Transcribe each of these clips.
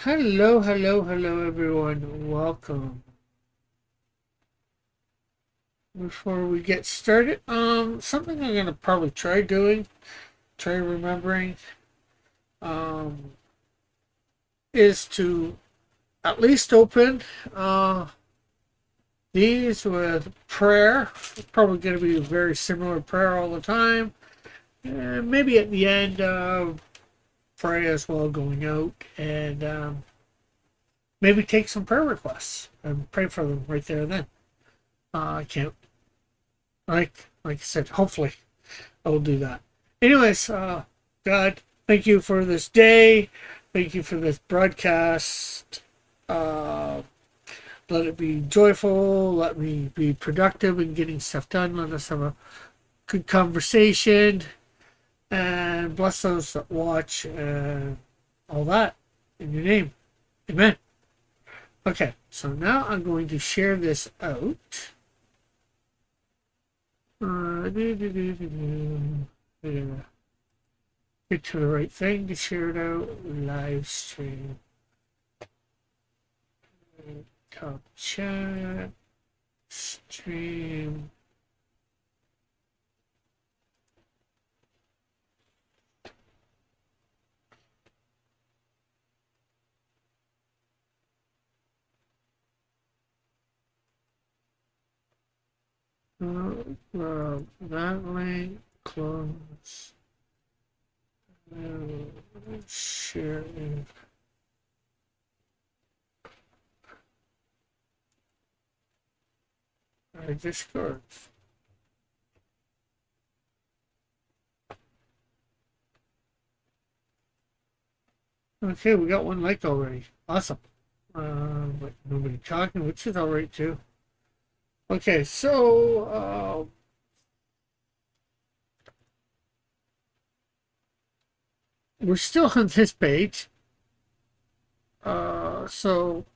Hello, hello, hello, everyone. Welcome. Before we get started, something I'm gonna probably try remembering, um, is to at least open these with prayer. It's probably gonna be a very similar prayer all the time, and maybe at the end, pray as well going out, and maybe take some prayer requests and pray for them right there and then. I can't like I said, hopefully I will do that. Anyways, God, thank you for this day. Thank you for this broadcast. Uh, Let it be joyful. Let me be productive in getting stuff done. Let us have a good conversation. And bless those that watch and all that in your name. Amen. Okay, so now I'm going to share this out. Yeah. Get to the right thing to share it out. Live stream. Top chat. Stream. That link. Close. Share in our Discord. Okay, we got one like already. Awesome. But nobody talking, which is alright too. Okay, so we're still on this page. So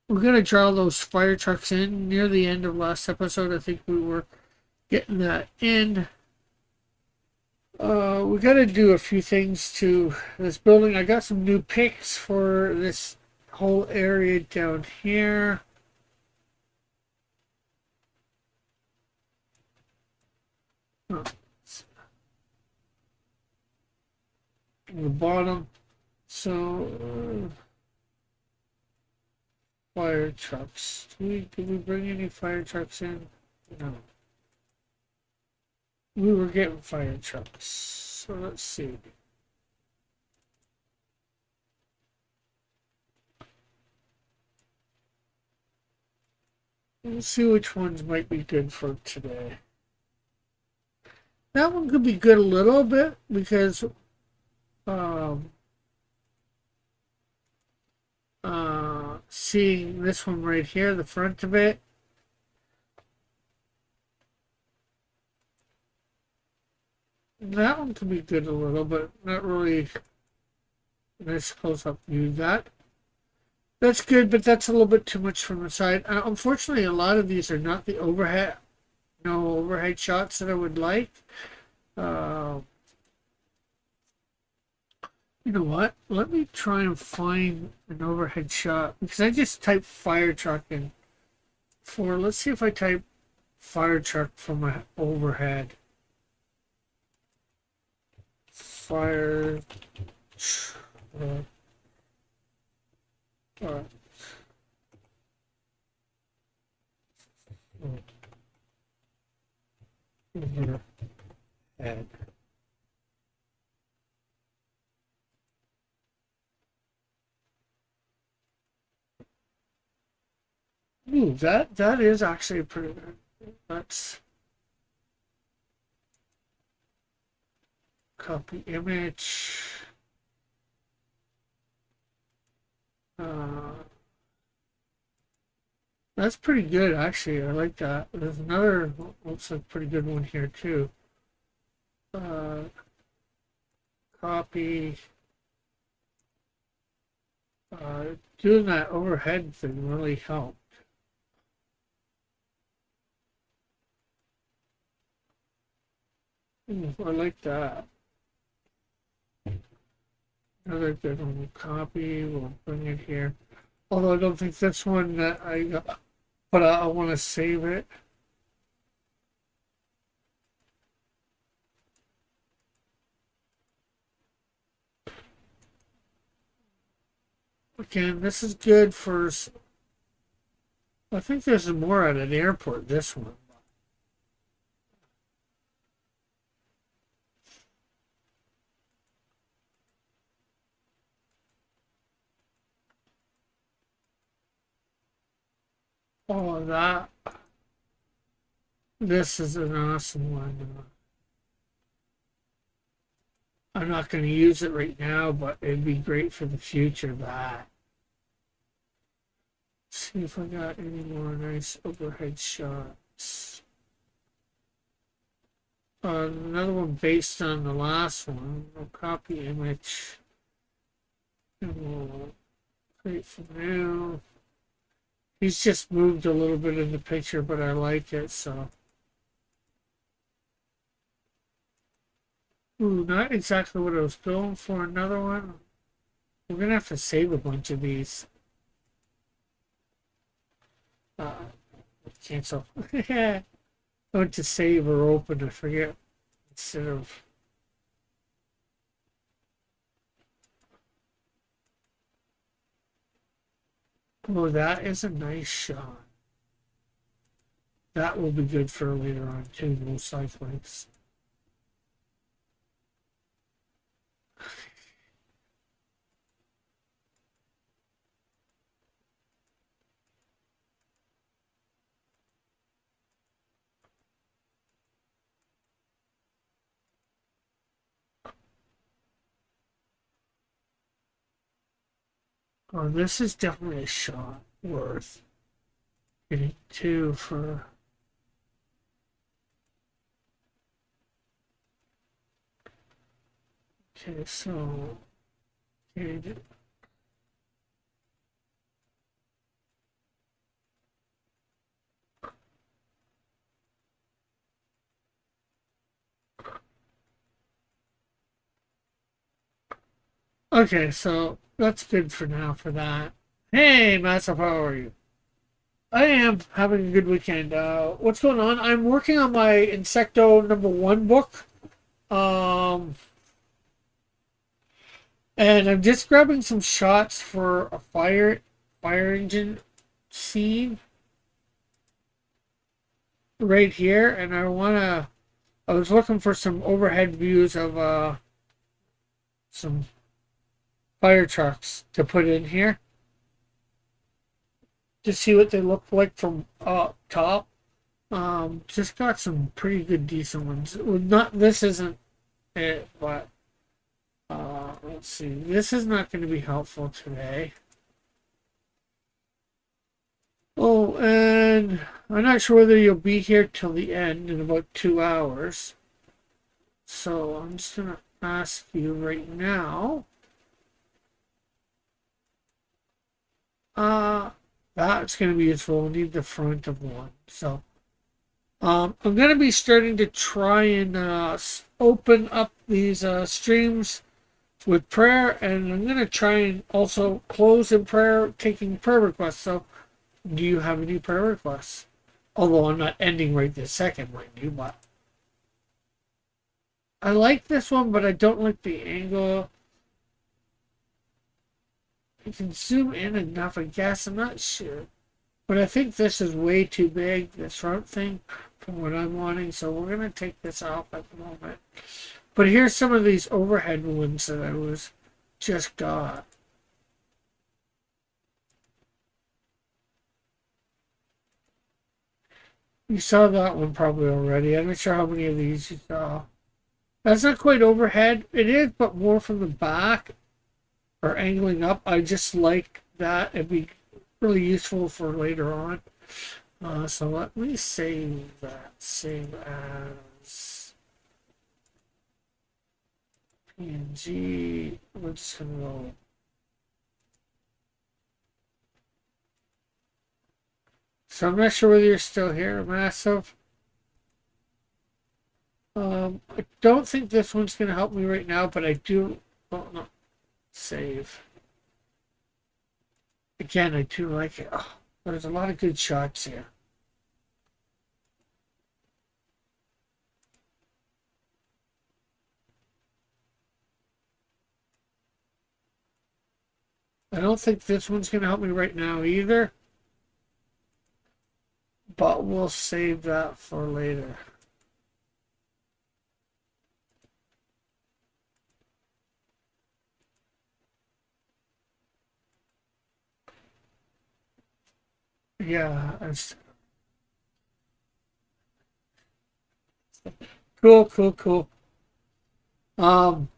we're gonna draw those fire trucks in near the end of last episode. I think we were getting that in. We got to do a few things to this building. I got some new picks for this whole area down here. Oh, the bottom. So, fire trucks. Did we bring any fire trucks in? No. We were getting fire trucks. So let's see. Let's see which ones might be good for today. That one could be good a little bit because um, seeing this one right here, the front of it, that one could be good a little, but not really nice close-up view. That's good, but that's a little bit too much from the side. Unfortunately, a lot of these are not the overhead, no overhead shots that I would like. Uh, you know what? Let me try and find an overhead shot because I just typed fire truck in for. Let's see if I type fire truck from my overhead. Fire truck. Overhead. Ooh, that is actually pretty good. Let's copy image. Uh, that's pretty good, actually. I like that. There's another looks like pretty good one here too. Uh, Copy. Doing that overhead thing really helped. Ooh, I like that. Another good one. We'll copy. We'll bring it here. Although I don't think this one that I got, but I want to save it. Again, this is good for. I think there's more at an airport. This one. Oh, that. This is an awesome one. I'm not going to use it right now, but it'd be great for the future. That. See if I got any more nice overhead shots. Another one based on the last one. We'll copy image. And we'll create from now. He's just moved a little bit in the picture, but I like it, so. Ooh, not exactly what I was going for. Another one. We're going to have to save a bunch of these. Cancel. I went to save or open, I forget. Instead of. Oh, that is a nice shot. That will be good for later on too, most likely. Oh, this is definitely a shot worth getting two for. Okay, so. Okay. Okay, so that's good for now for that. Hey, Massive, how are you? I am having a good weekend. What's going on? I'm working on my Insecto #1 book. Um, and I'm just grabbing some shots for a fire engine scene right here, and I was looking for some overhead views of some fire trucks to put in here to see what they look like from up top. Just got some pretty good, decent ones. Well, not this isn't it, but let's see. This is not going to be helpful today. Oh, and I'm not sure whether you'll be here till the end in about 2 hours. So I'm just going to ask you right now. That's going to be useful. We'll need the front of one. So I'm going to be starting to try and open up these streams with prayer, and I'm going to try and also close in prayer, taking prayer requests. So do you have any prayer requests? Although I'm not ending right this second, mind you, but I like this one, but I don't like the angle. You can zoom in enough, I guess. I'm not sure. But I think this is way too big, this front thing, from what I'm wanting. So we're going to take this off at the moment. But here's some of these overhead ones that I was just got. You saw that one probably already. I'm not sure how many of these you saw. That's not quite overhead. It is, but more from the back or angling up. I just like that. It'd be really useful for later on. So let me save that. Save as PNG. We're just gonna go. So I'm not sure whether you're still here, Massive. I don't think this one's gonna help me right now, but I do. Oh, no. Save. Again, I do like it. Oh, there's a lot of good shots here. I don't think this one's going to help me right now either, but we'll save that for later. Yeah, it's cool, cool, cool. Um,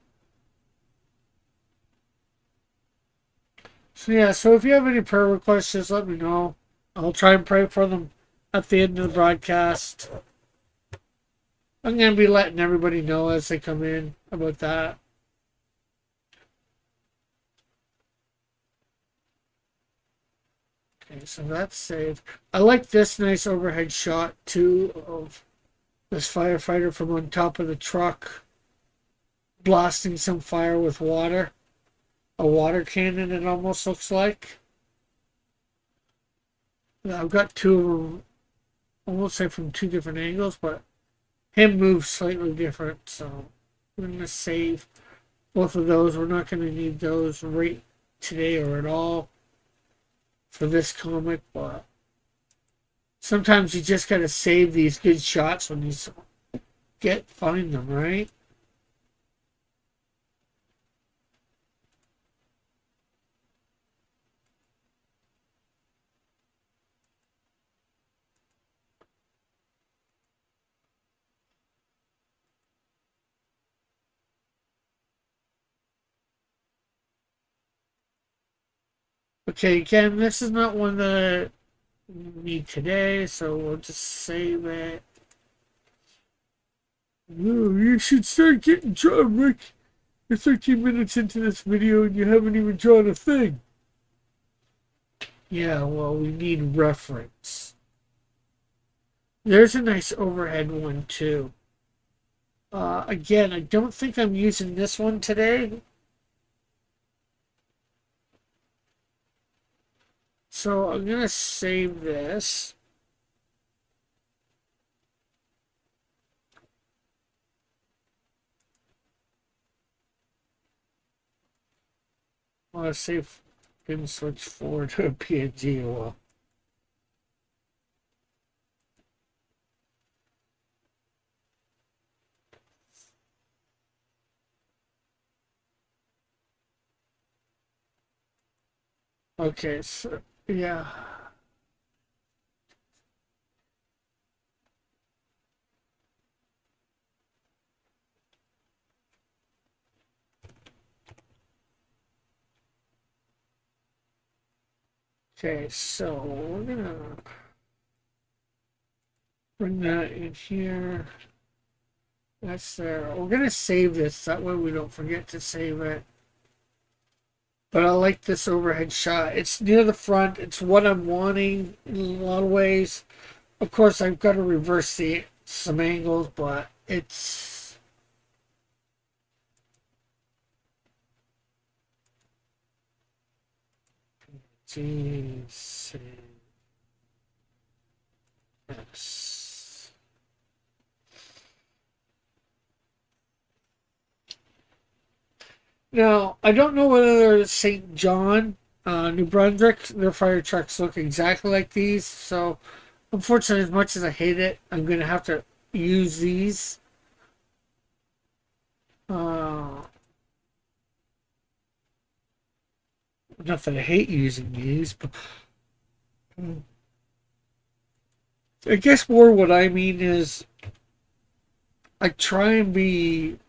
so yeah, so if you have any prayer requests, just let me know. I'll try and pray for them at the end of the broadcast. I'm going to be letting everybody know as they come in about that. Okay, so that's saved. I like this nice overhead shot too of this firefighter from on top of the truck blasting some fire with water. A water cannon, it almost looks like. I've got two of them, I won't say from two different angles, but him moves slightly different, so we're going to save both of those. We're not going to need those right today or at all for this comic, but sometimes you just got to save these good shots when you find them, right? Okay, again, this is not one that I need today, so we'll just save it. Oh, you should start getting drawn, Rick. You're 13 minutes into this video and you haven't even drawn a thing. Yeah, well, we need reference. There's a nice overhead one, too. Again, I don't think I'm using this one today. So I'm going to save this. I want to save, didn't switch forward to a PNG. Well, okay, so yeah. Okay, so we're gonna bring that in here. That's there. We're gonna save this, that way we don't forget to save it. But I like this overhead shot. It's near the front. It's what I'm wanting in a lot of ways. Of course, I've got to reverse some angles, but it's... Jeez. Yes. Now, I don't know whether St. John, New Brunswick, their fire trucks look exactly like these. So, unfortunately, as much as I hate it, I'm going to have to use these. Not that I hate using these, but I guess more what I mean is I try and be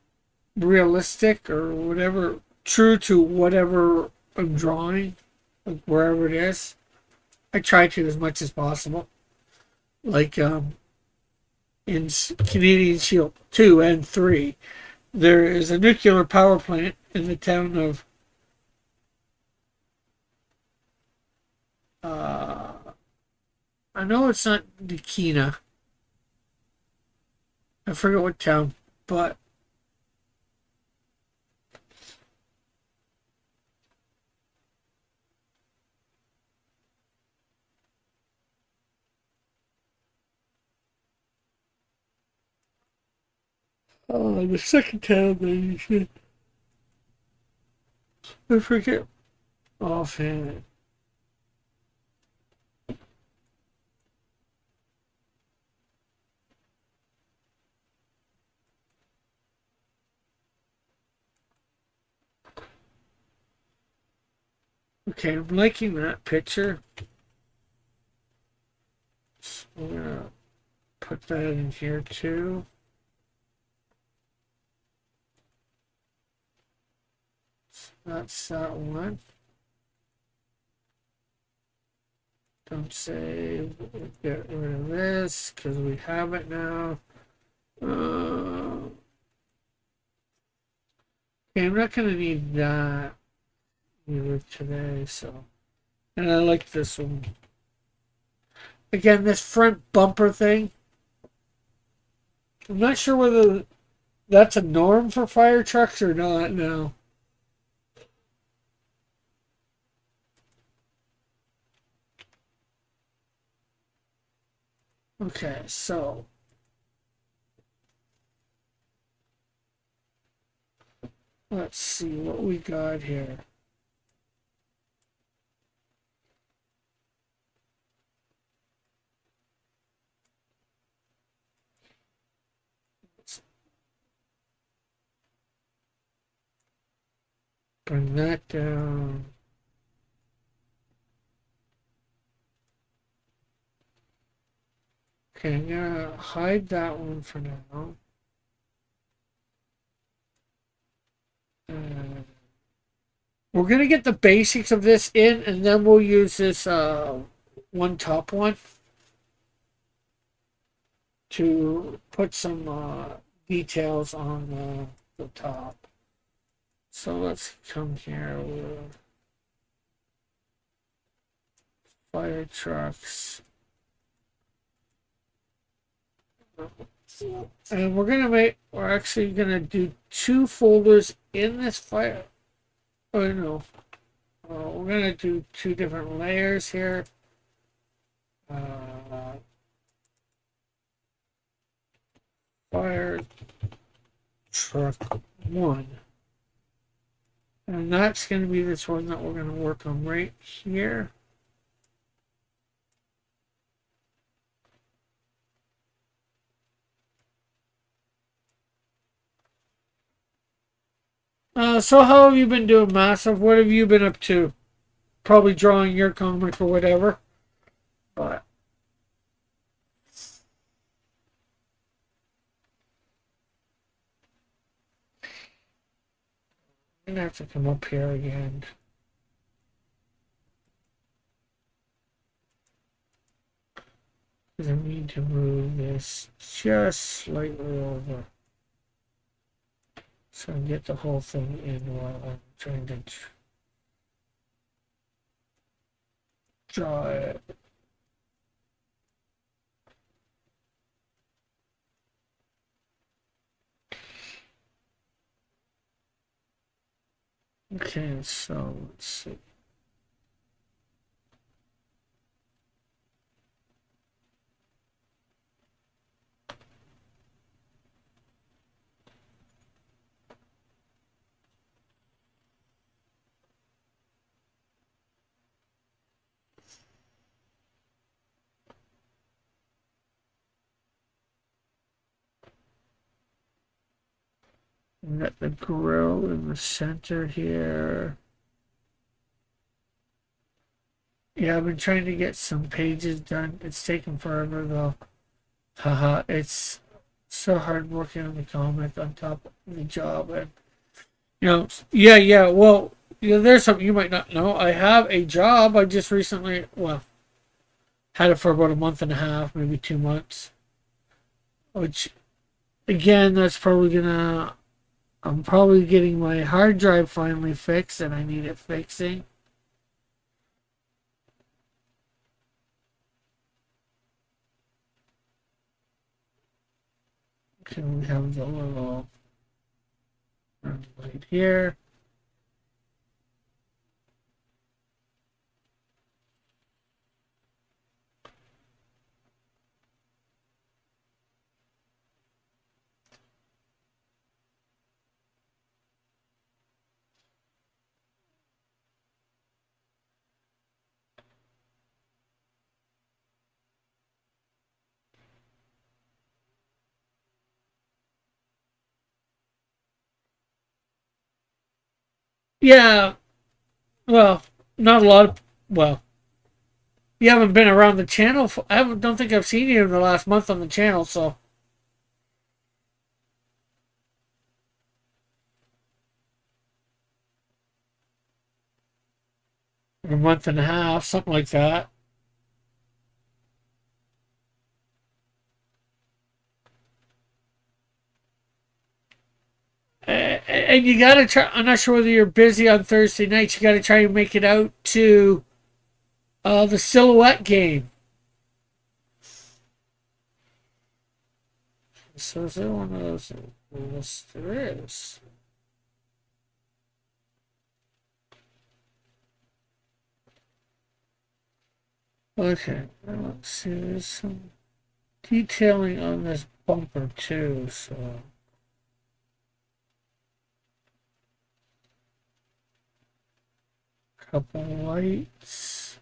realistic or whatever, true to whatever I'm drawing, like wherever it is. I try to as much as possible. Like in Canadian Shield 2 and 3, there is a nuclear power plant in the town of I know it's not Nikina. I forget what town, but The second tab, then you should. I forget offhand. Okay, I'm liking that picture. So I'm gonna put that in here too. So that's that one. Don't save. Get rid of this because we have it now. Okay, I'm not gonna need that either today. So, and I like this one. Again, this front bumper thing. I'm not sure whether that's a norm for fire trucks or not now. Okay, so let's see what we got here. Let's bring that down. Okay, I'm gonna hide that one for now. Uh, we're gonna get the basics of this in, and then we'll use this one top one to put some details on the top. So let's come here with fire trucks. And we're actually gonna do two folders in this fire. Oh no, we're gonna do two different layers here. Fire truck one. And that's going to be this one that we're going to work on right here. So how have you been doing, Massive? What have you been up to? Probably drawing your comic or whatever. But I'm going to have to come up here again. Because I need to move this just slightly over. So I can get the whole thing in while I'm trying to draw it. Okay, so let's see. We got the grill in the center here. Yeah, I've been trying to get some pages done. It's taken forever though. Haha, it's so hard working on the comic on top of the job. And, yeah. Well, there's something you might not know. I have a job. I just recently, well, had it for about a month and a half, maybe 2 months. Which, again, I'm probably getting my hard drive finally fixed and I need it fixing. Okay, we have the little light here. Yeah, well, not a lot of, well, you haven't been around the channel. Don't think I've seen you in the last month on the channel, so a month and a half, something like that. And you gotta try. I'm not sure whether you're busy on Thursday nights. You gotta try and make it out to the Silhouette game. So is there one of those? Yes, there is. Okay, let's see. There's some detailing on this bumper too. So couple lights.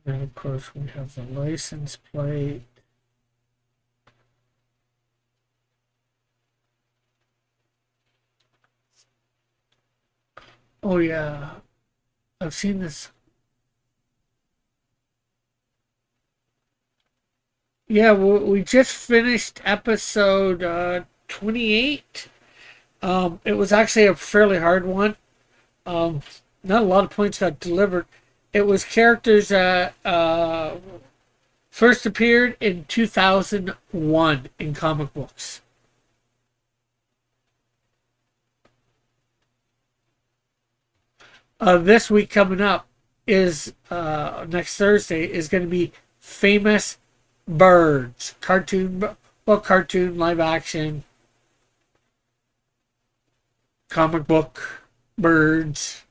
And of course we have the license plate. Oh yeah, I've seen this. Yeah, we just finished episode 28. It was actually a fairly hard one. Um, Not a lot of points got delivered. It was characters that first appeared in 2001 in comic books. This week coming up is next Thursday is going to be famous birds cartoon, well, cartoon, live action, comic book birds.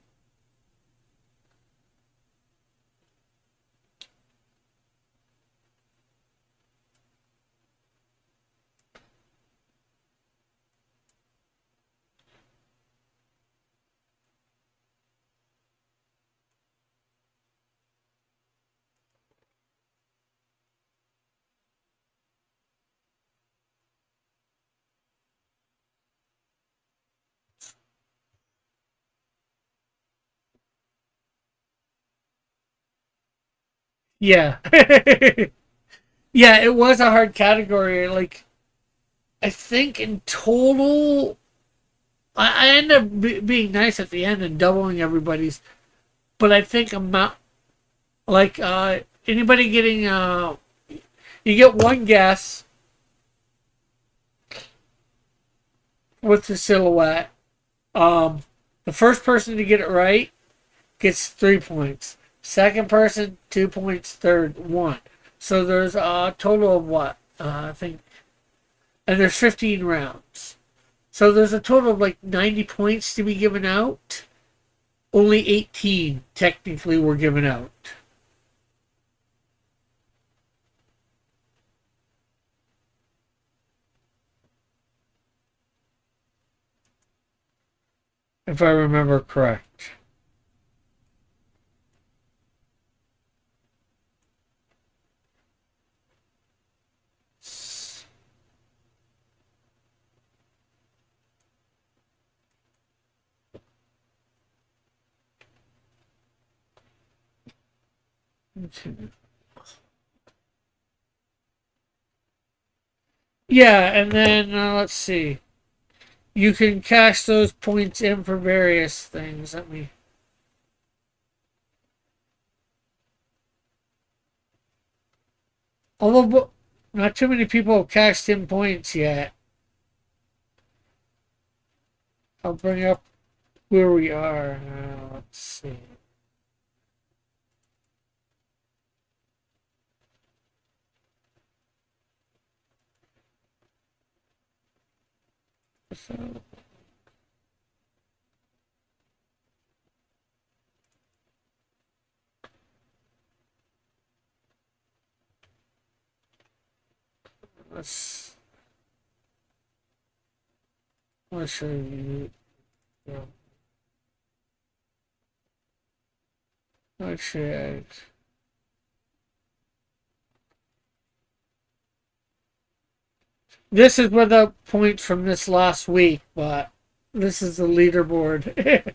Yeah. Yeah, it was a hard category. Like, I think in total, I ended up being nice at the end and doubling everybody's. But I think amount, like, anybody getting, you get one guess with the silhouette. Um, the first person to get it right gets 3 points. Second person, 2 points. Third, one. So there's a total of what? I think, and there's 15 rounds. So there's a total of like 90 points to be given out. Only 18 technically were given out. If I remember correct. Yeah, and then let's see. You can cash those points in for various things. Let me. Although not too many people have cashed in points yet. I'll bring up where we are. Let's see. So, let's let's show you. Yeah. Actually, this is without points from this last week, but this is the leaderboard.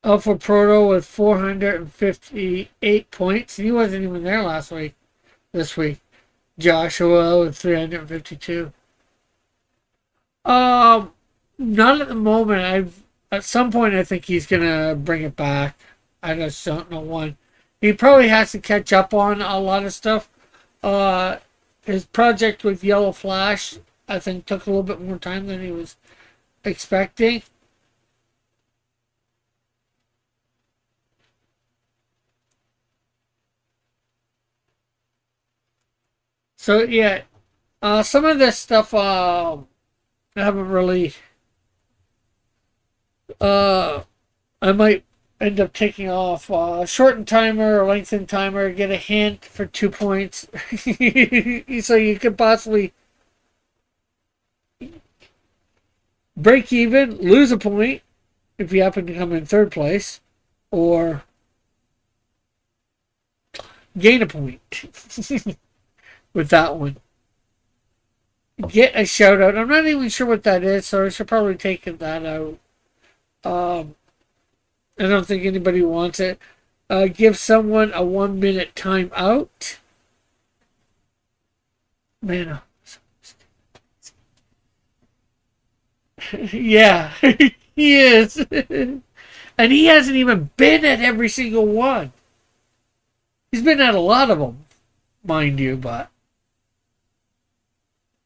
Alpha Proto with 458 points. He wasn't even there last week. This week, Joshua with 352. Um, Not at the moment. At some point I think he's gonna bring it back. I just don't know when. He probably has to catch up on a lot of stuff. Uh, his project with Yellow Flash, I think, took a little bit more time than he was expecting. So yeah, some of this stuff I haven't really. Uh, I might end up taking off shorten timer or lengthen timer. Get a hint for 2 points, so you could possibly break even, lose a point if you happen to come in third place, or gain a point with that one. Get a shout out. I'm not even sure what that is, so I should probably take that out. Um, I don't think anybody wants it. Give someone a 1 minute timeout. Man, yeah, he is. And he hasn't even been at every single one. He's been at a lot of them, mind you, but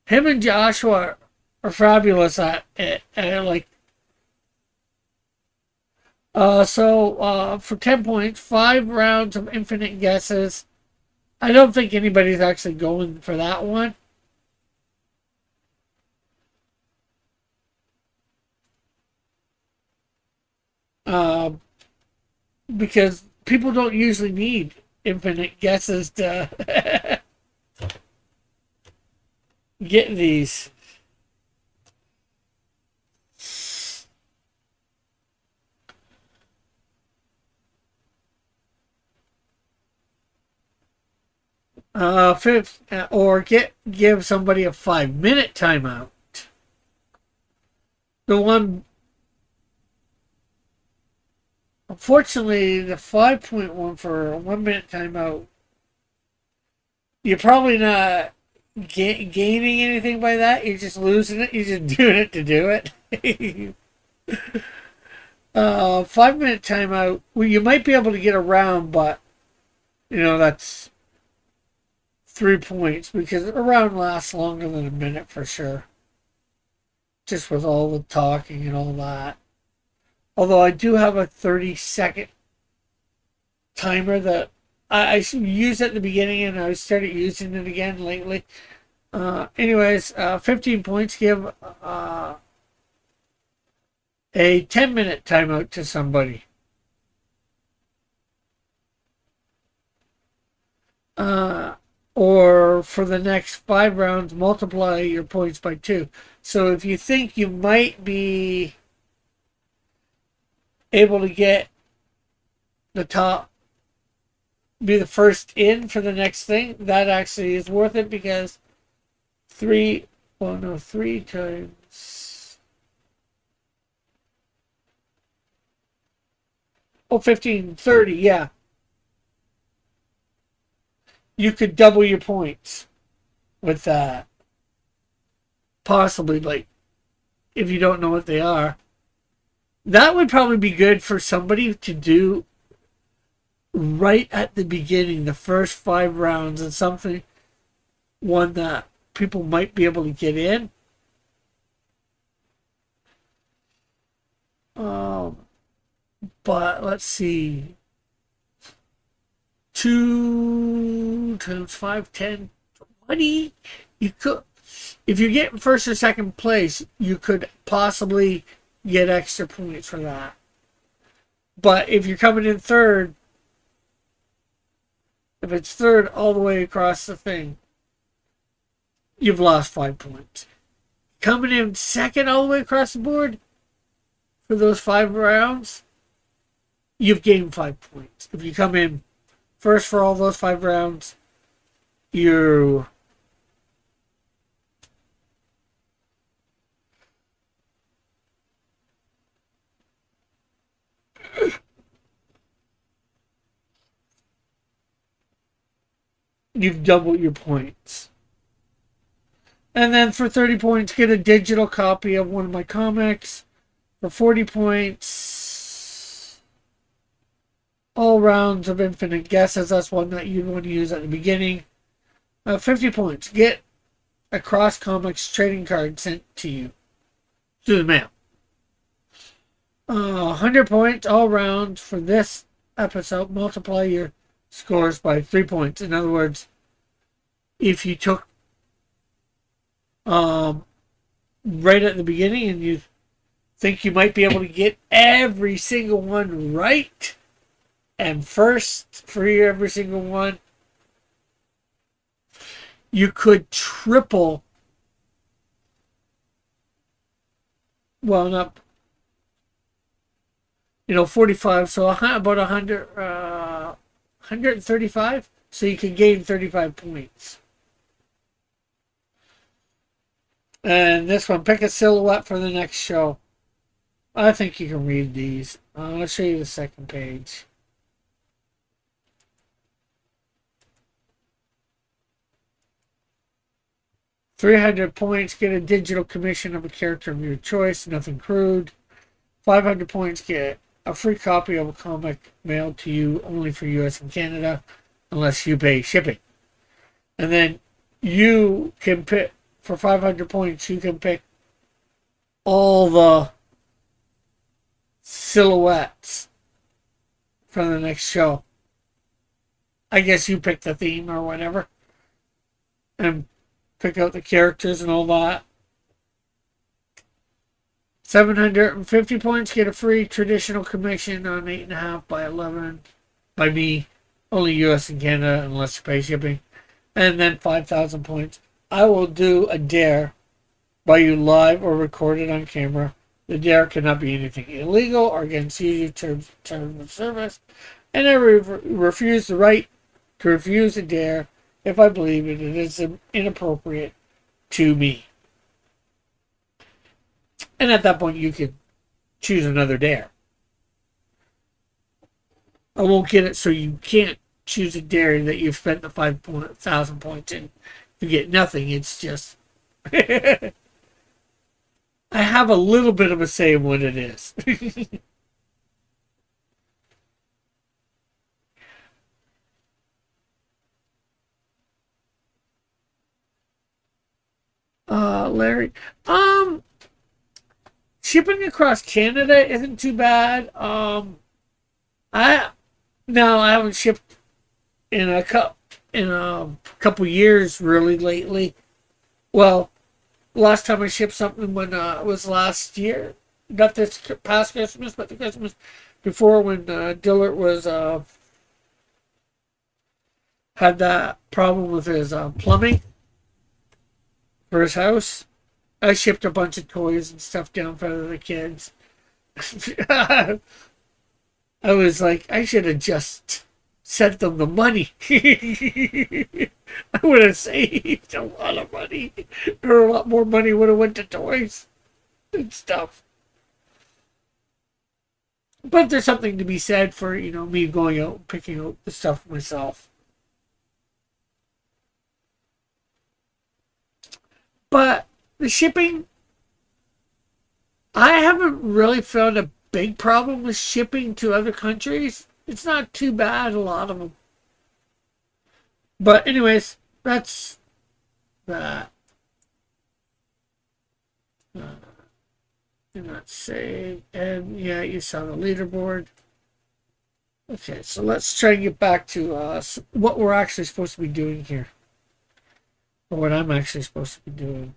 him and Joshua are fabulous at like. For 10 points, 5 rounds of infinite guesses. I don't think anybody's actually going for that one. Uh, because people don't usually need infinite guesses to get these. Fifth, or give somebody a 5 minute timeout. The one, unfortunately, the 5.1 for a 1 minute timeout, you're probably not gaining anything by that. You're just losing it. You're just doing it to do it. 5 minute timeout. Well, you might be able to get around, but that's 3 points because a round lasts longer than a minute for sure. Just with all the talking and all that. Although I do have a 30-second timer that I used at the beginning and I started using it again lately. Anyways, 15 points. Give a 10-minute timeout to somebody. Or for the next 5 rounds, multiply your points by 2. So if you think you might be able to get the top, be the first in for the next thing, that actually is worth it because 3 times. Oh, 15, 30, yeah. You could double your points with that. Possibly, like, if you don't know what they are. That would probably be good for somebody to do right at the beginning, the first 5 rounds, and something, one that people might be able to get in. But let's see. 2 times 5, 10, 20. You could, if you get first or second place, you could possibly get extra points for that. But if you're coming in third, if it's third all the way across the thing, you've lost 5 points. Coming in second all the way across the board for those 5 rounds, you've gained 5 points. If you come in first for all those 5 rounds, you you've doubled your points. And then for 30 points, get a digital copy of one of my comics. For 40 points, all rounds of infinite guesses. That's one that you'd want to use at the beginning. 50 points, get a Cross Comics trading card sent to you through the mail. 100 points all round for this episode. Multiply your scores by 3 points. In other words, if you took right at the beginning and you think you might be able to get every single one right and first for every single one, you could triple, well, not, 45, so about 100, 135, so you can gain 35 points. And this one, pick a silhouette for the next show. I think you can read these. I'll show you the second page. $300 points, get a digital commission of a character of your choice, nothing crude. 500 points, get a free copy of a comic mailed to you only for US and Canada, unless you pay shipping. And then you can pick, for 500 points, you can pick all the silhouettes for the next show. I guess you pick the theme or whatever. And pick out the characters and all that. 750 points, get a free traditional commission on 8.5 by 11 by me, only US and Canada unless you pay shipping. And then 5,000 points. I will do a dare by you live or recorded on camera. The dare cannot be anything illegal or against your terms of service. And I refuse the right to refuse a dare if I believe it is inappropriate to me. And at that point, you can choose another dare. I won't get it so you can't choose a dare that you've spent the 5,000 points in. You get nothing. It's just I have a little bit of a say in what it is. Larry, shipping across Canada isn't too bad. I haven't shipped in a couple years really lately. Well, last time I shipped something when it was last year, not this past Christmas, but the Christmas before when Dillard was had that problem with his plumbing for his house. I shipped a bunch of toys and stuff down for the kids. I was like, I should have just sent them the money. I would have saved a lot of money. Or a lot more money would have went to toys and stuff. But there's something to be said for, me going out and picking out the stuff myself. But the shipping, I haven't really found a big problem with shipping to other countries. It's not too bad, a lot of them. But anyways, that's that. Do not save. And yeah, you saw the leaderboard. Okay, so let's try and get back to what we're actually supposed to be doing here. Or what I'm actually supposed to be doing.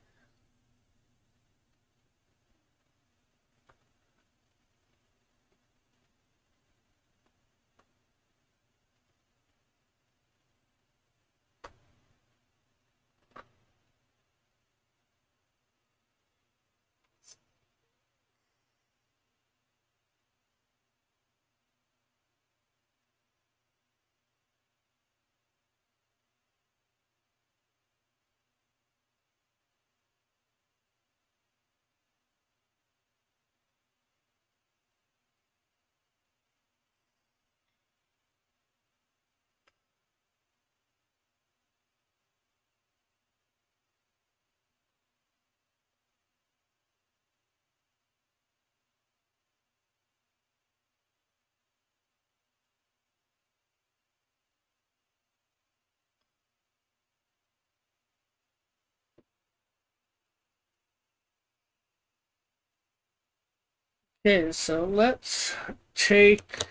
Okay, so let's take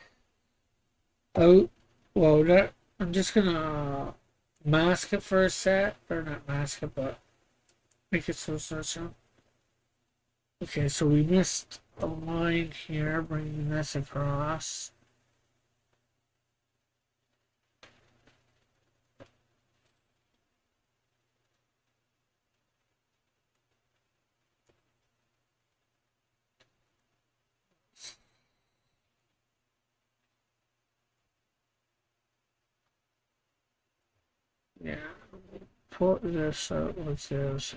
out, well, that, I'm just gonna mask it for a set, or not mask it, but make it so it's not shown. Okay, so we missed a line here, bringing this across. Yeah, put this out like this.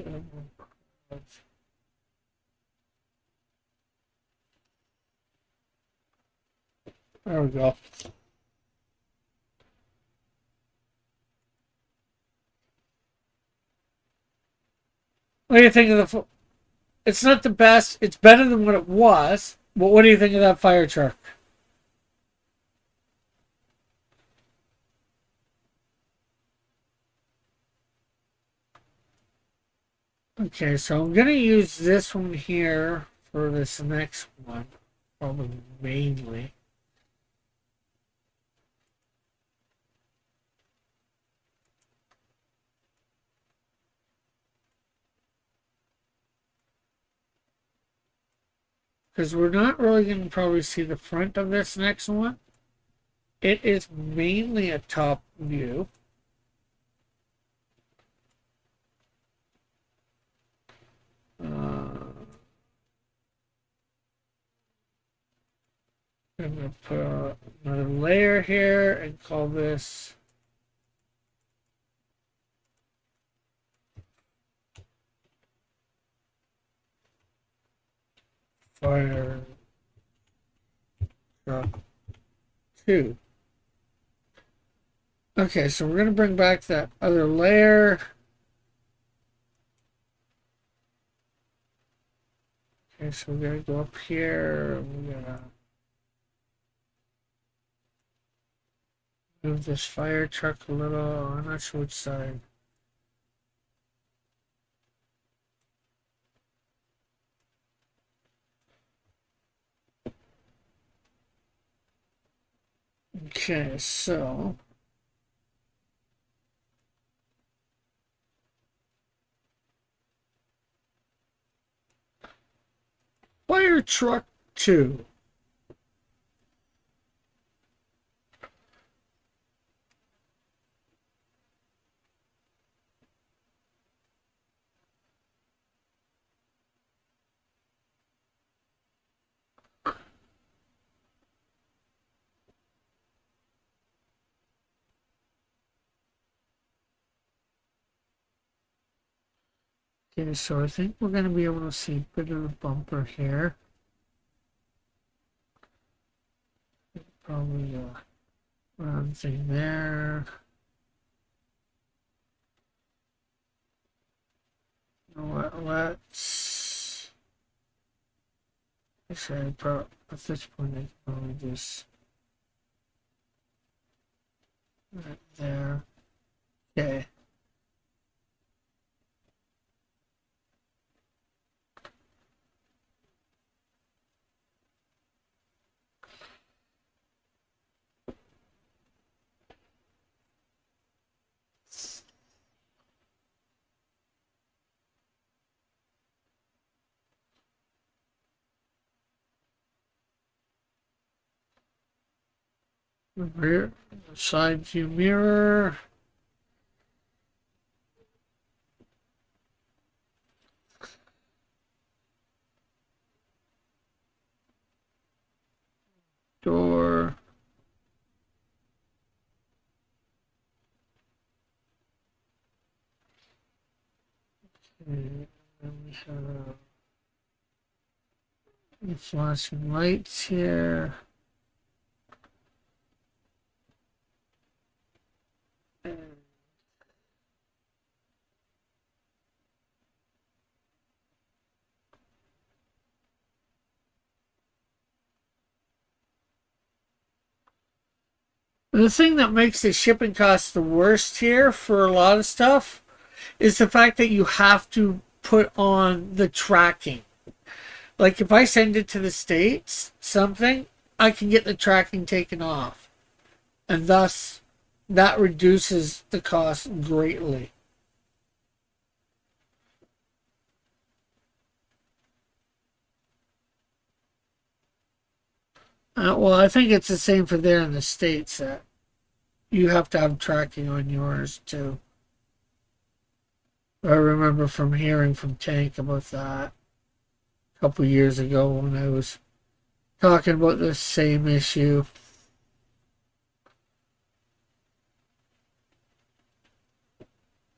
There we go. What do you think of the? It's not the best. It's better than what it was. But what do you think of that fire truck? Okay, so I'm gonna use this one here for this next one, probably mainly. Because we're not really going to probably see the front of this next one. It is mainly a top view. I'm going to put another layer here and call this fire truck 2. Okay, so we're going to bring back that other layer. Okay, so we're going to go up here. We're going to move this fire truck a little. I'm not sure which side. Okay, so fire truck 2. Okay, so I think we're going to be able to see a bit of the bumper here. Probably a round thing there. You know what, let's... Actually, at this point I can probably just... Right there. Okay. Rear side view mirror. Door. Okay. Then we have the flashing lights here. The thing that makes the shipping cost the worst here for a lot of stuff is the fact that you have to put on the tracking. Like if I send it to the States, something, I can get the tracking taken off. And thus, that reduces the cost greatly. Well, I think it's the same for there in the States. You have to have tracking on yours too. I remember from hearing from Tank about that a couple years ago when I was talking about this same issue.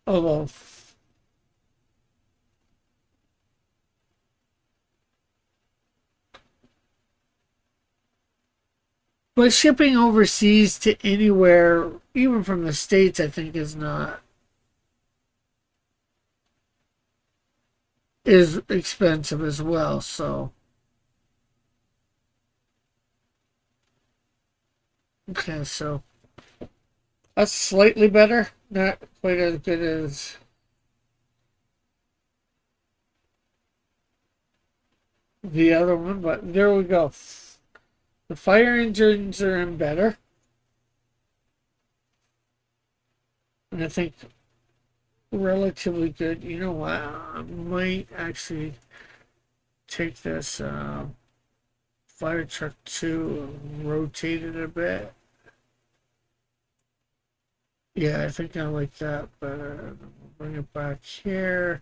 Although, but shipping overseas to anywhere, even from the States, I think is expensive as well. So, okay, so that's slightly better. Not quite as good as the other one, but there we go. The fire engines are in better. And I think relatively good. You know what? I might actually take this fire truck 2 and rotate it a bit. Yeah, I think I like that better. Bring it back here.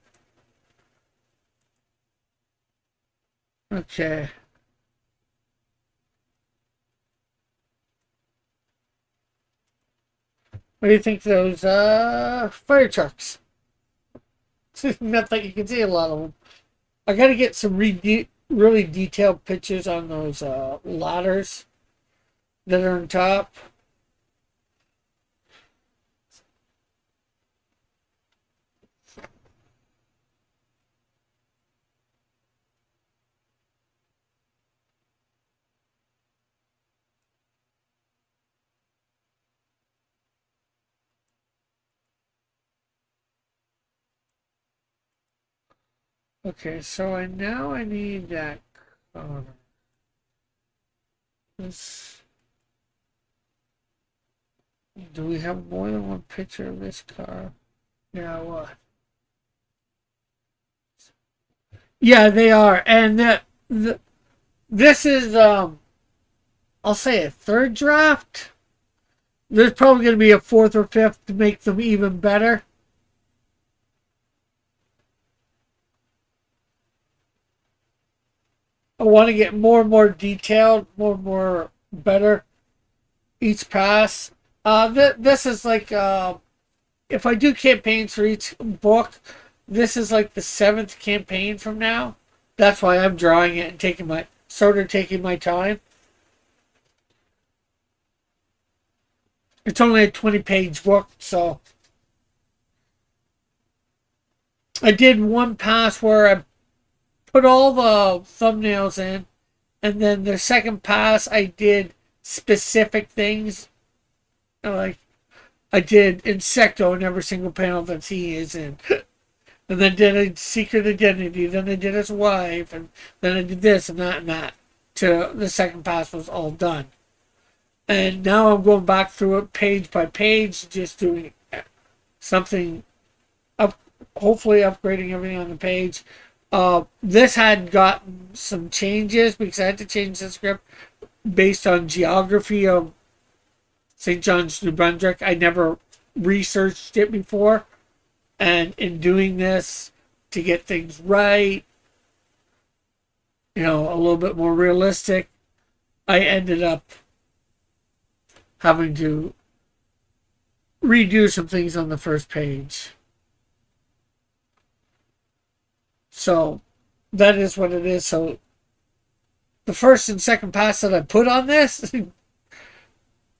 Okay. What do you think of those fire trucks? Not that you can see a lot of them. I gotta get some really detailed pictures on those ladders that are on top. Okay, so I need that color. This, do we have more than one picture of this car? Yeah, what? Yeah, they are, and this is I'll say a third draft. There's probably going to be a fourth or fifth to make them even better. I want to get more and more detailed, more and more better each pass. This is like if I do campaigns for each book, this is like the seventh campaign from now. That's why I'm drawing it and taking my time. It's only a 20-page book, so I did one pass where I put all the thumbnails in, and then the second pass I did specific things. Like I did Insecto in every single panel that he is in. And then did a secret identity, then I did his wife, and then I did this and that and that. Till the second pass was all done. And now I'm going back through it page by page, just doing something up, hopefully upgrading everything on the page. This had gotten some changes because I had to change the script based on geography of St. John's, New Brunswick. I never researched it before. And in doing this to get things right, a little bit more realistic, I ended up having to redo some things on the first page. So that is what it is. So the first and second pass that I put on this,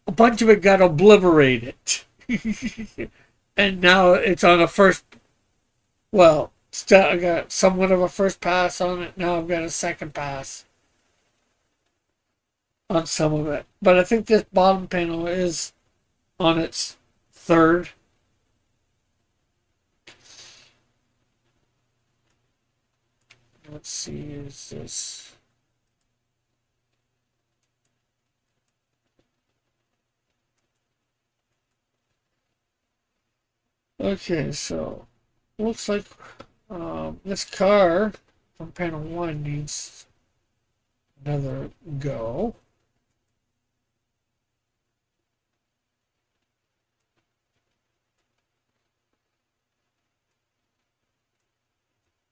a bunch of it got obliterated. And now it's on a first, well, still I got somewhat of a first pass on it. Now I've got a second pass on some of it. But I think this bottom panel is on its third. Let's see, is this... Okay, so looks like this car from panel 1 needs another go.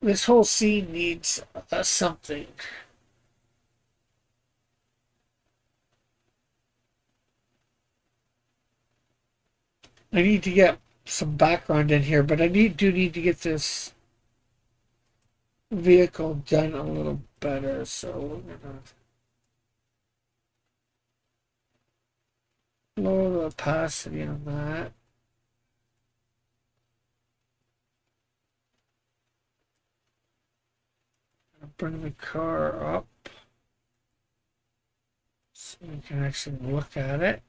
This whole scene needs something. I need to get some background in here, but I do need to get this vehicle done a little better. So we're gonna lower the opacity on that. Bring the car up so we can actually look at it.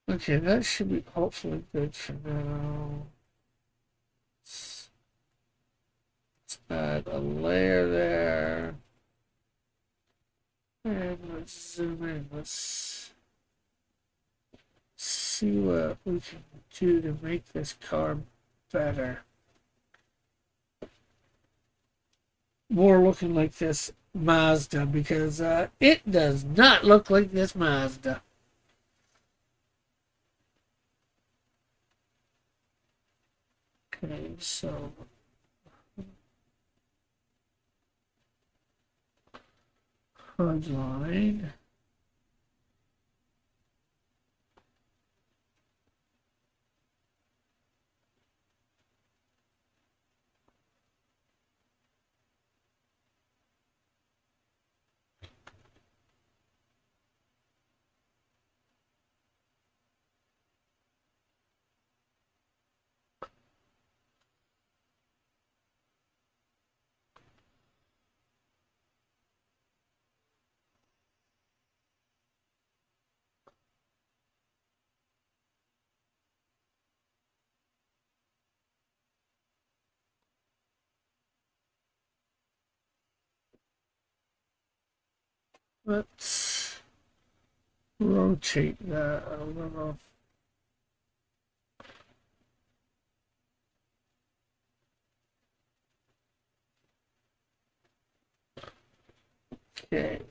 Okay, that should be hopefully good for now. Let's add a layer there. And let's zoom in. Let's see what we can do to make this car better. More looking like this Mazda because it does not look like this Mazda. Okay, so HUD line. Let's rotate that a little. Okay.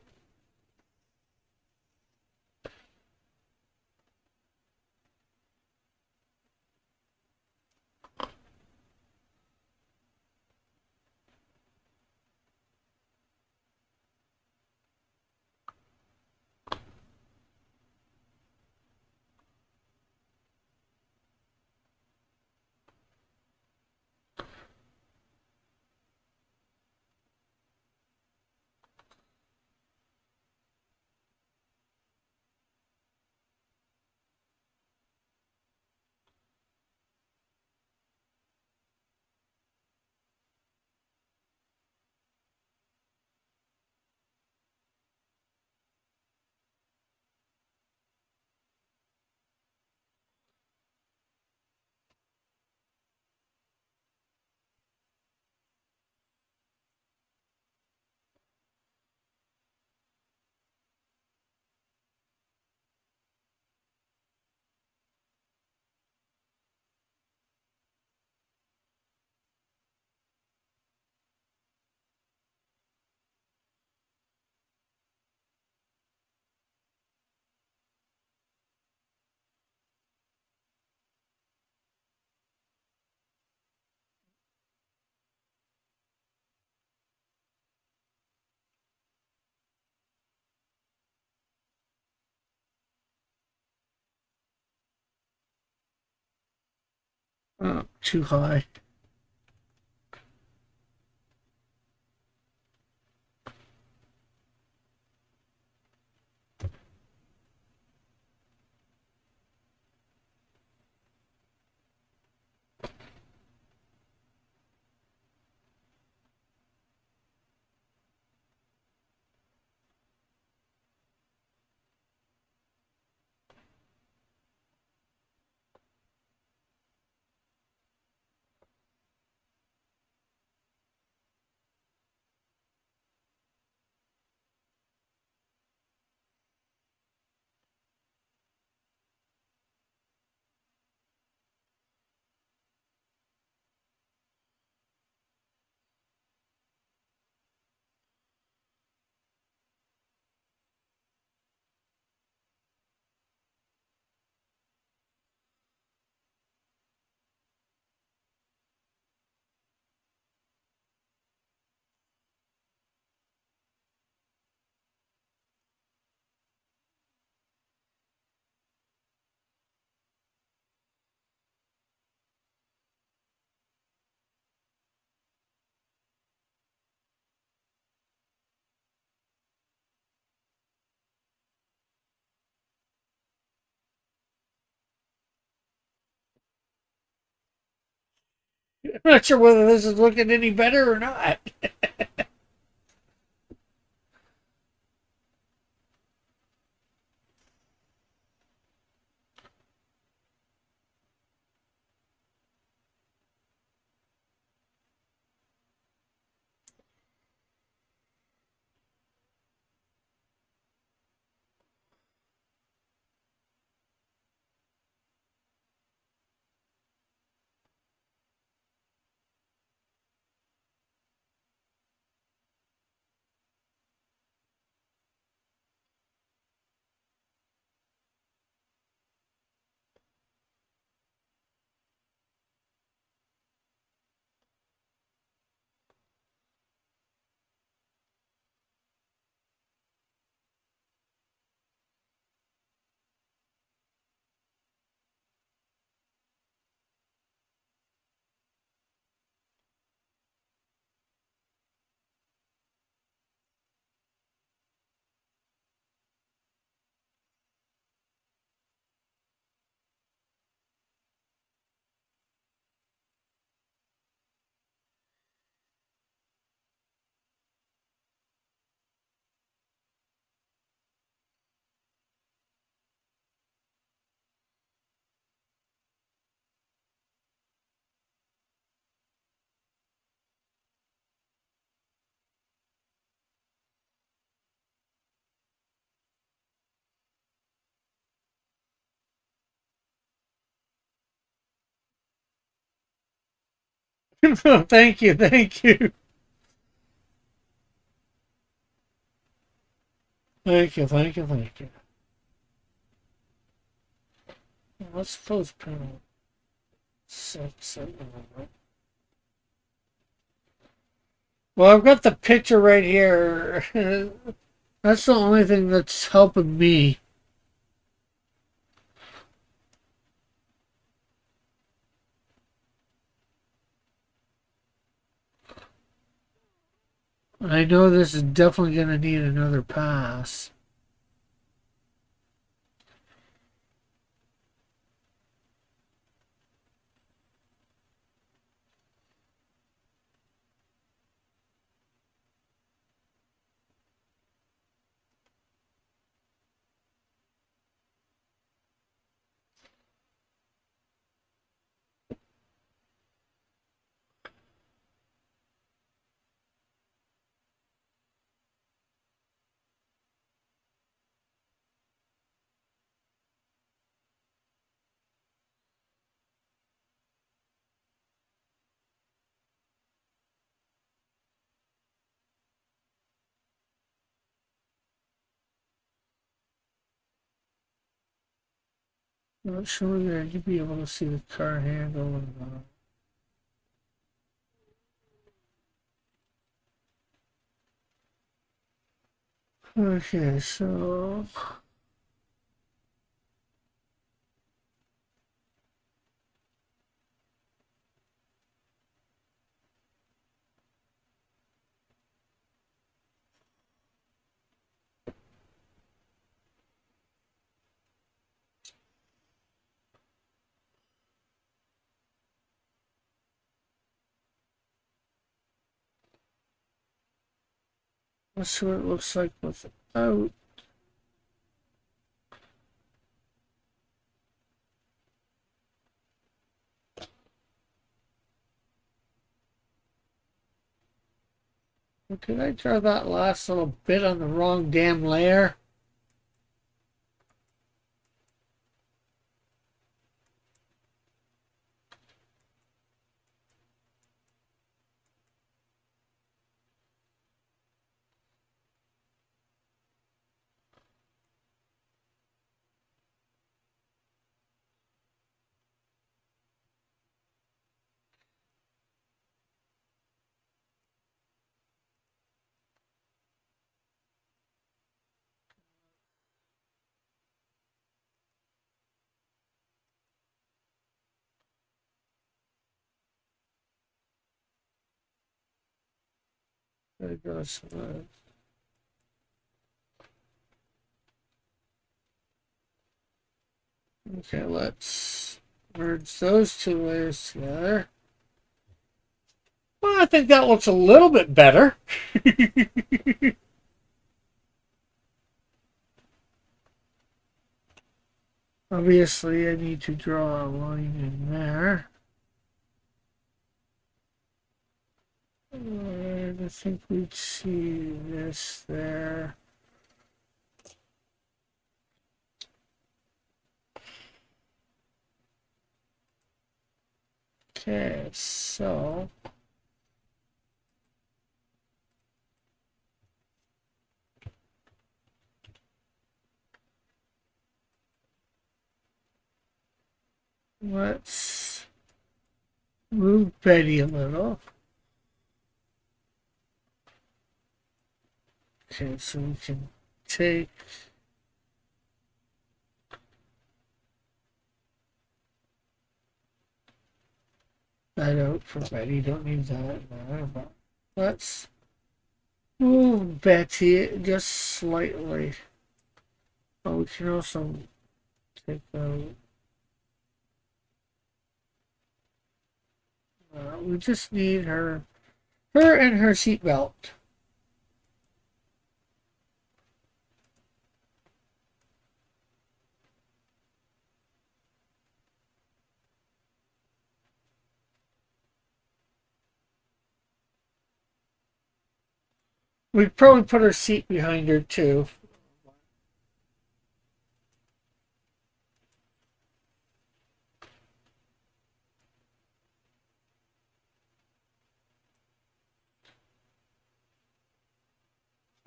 Too high. I'm not sure whether this is looking any better or not. Thank you, thank you. Thank you, thank you, thank you. Let's close panel 6. Well, I've got the picture right here. That's the only thing that's helping me. I know this is definitely going to need another pass. Not sure that you'd be able to see the car handle. Okay, so let's see what it looks like without. Did I draw that last little bit on the wrong damn layer? There goes. Okay, let's merge those two layers together. I think that looks a little bit better. Obviously, I need to draw a line in there. And I think we'd see this there. Okay, so let's move Betty a little. Okay, so we can take that out for Betty. Don't need that there, but let's move Betty just slightly. Oh, we can also take out. We just need her and her seatbelt. We'd probably put her seat behind her too.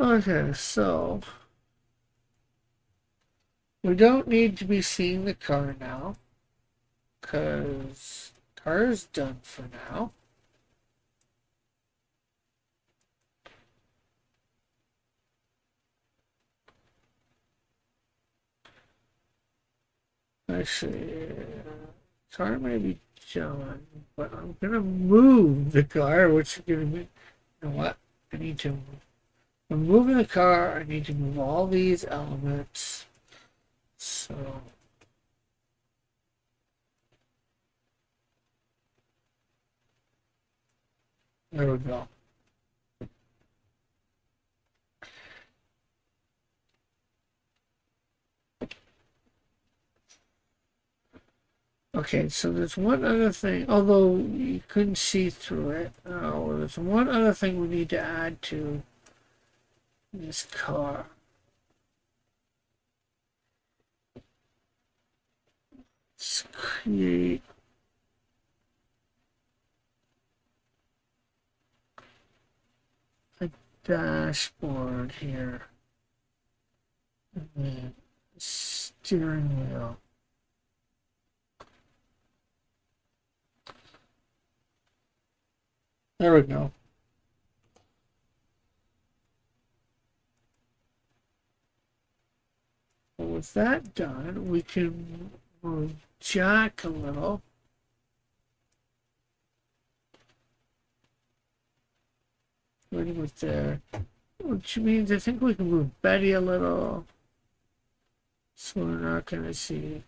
Okay, so we don't need to be seeing the car now because the car is done for now. Actually, car may be done, but I'm gonna move the car, which is gonna be, you know what? I need to. I'm moving the car. I need to move all these elements. So there we go. Okay, so there's one other thing, although you couldn't see through it. There's one other thing we need to add to this car. Let's create a dashboard here. And then steering wheel. There we go. Well, with that done, we can move Jack a little. Pretty much there. Which means I think we can move Betty a little. So we're not going to see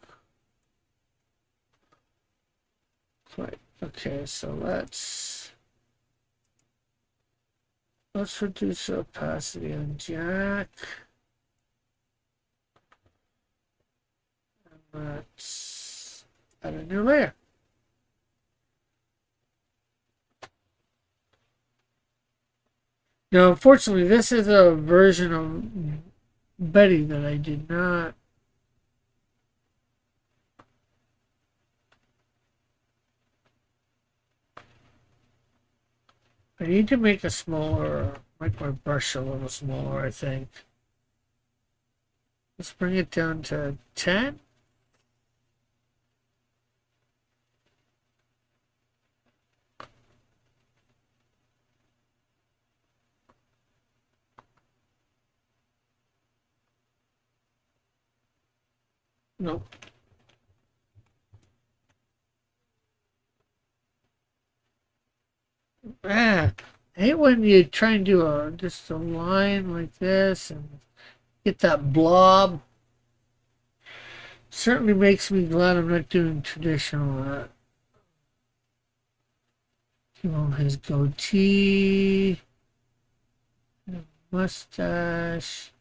quite. Okay, so let's reduce the opacity on Jack. And let's add a new layer. Now, unfortunately, this is a version of Betty that I did not. I need to make a smaller, make my brush a little smaller, I think. Let's bring it down to 10. No. I hate when you try and do just a line like this and get that blob. Certainly makes me glad I'm not doing traditional. Well, his goatee, mustache.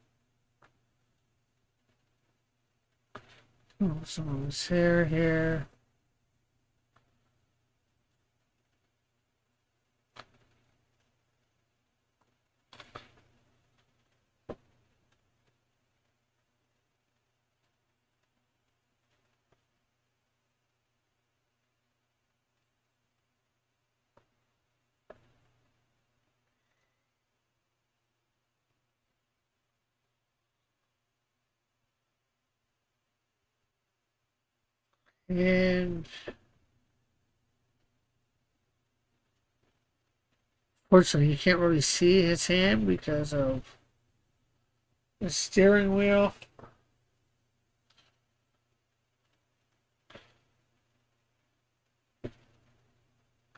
Oh, some of his hair here. And fortunately, you can't really see his hand because of the steering wheel.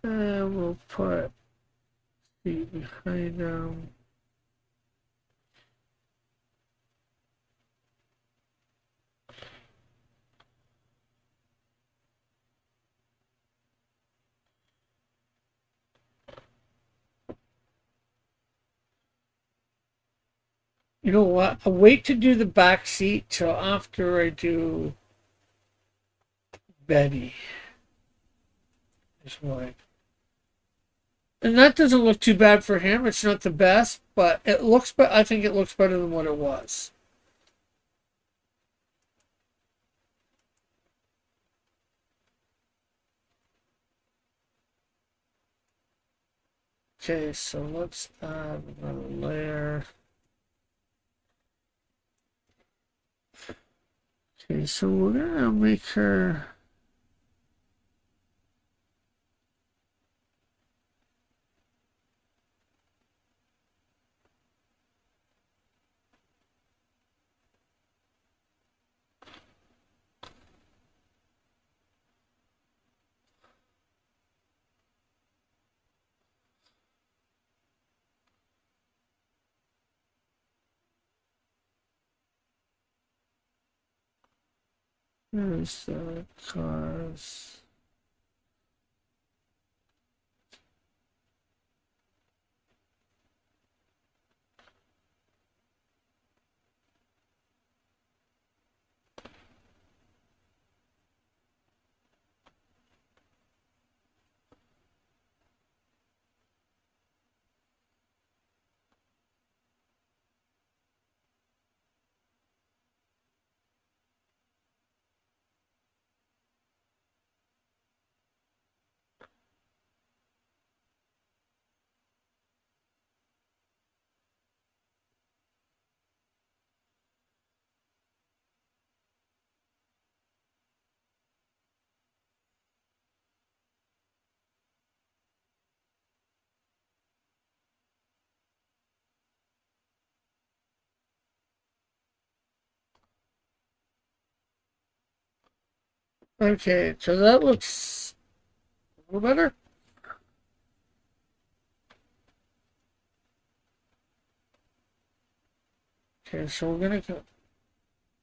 And we'll put feet behind him. You know what? I'll wait to do the back seat till after I do Betty. His wife. And that doesn't look too bad for him. It's not the best, but it looks. But I think it looks better than what it was. Okay, so let's add another layer. Okay, so we're gonna make her. There's the cars. Okay, so that looks a little better. Okay, so we're gonna go.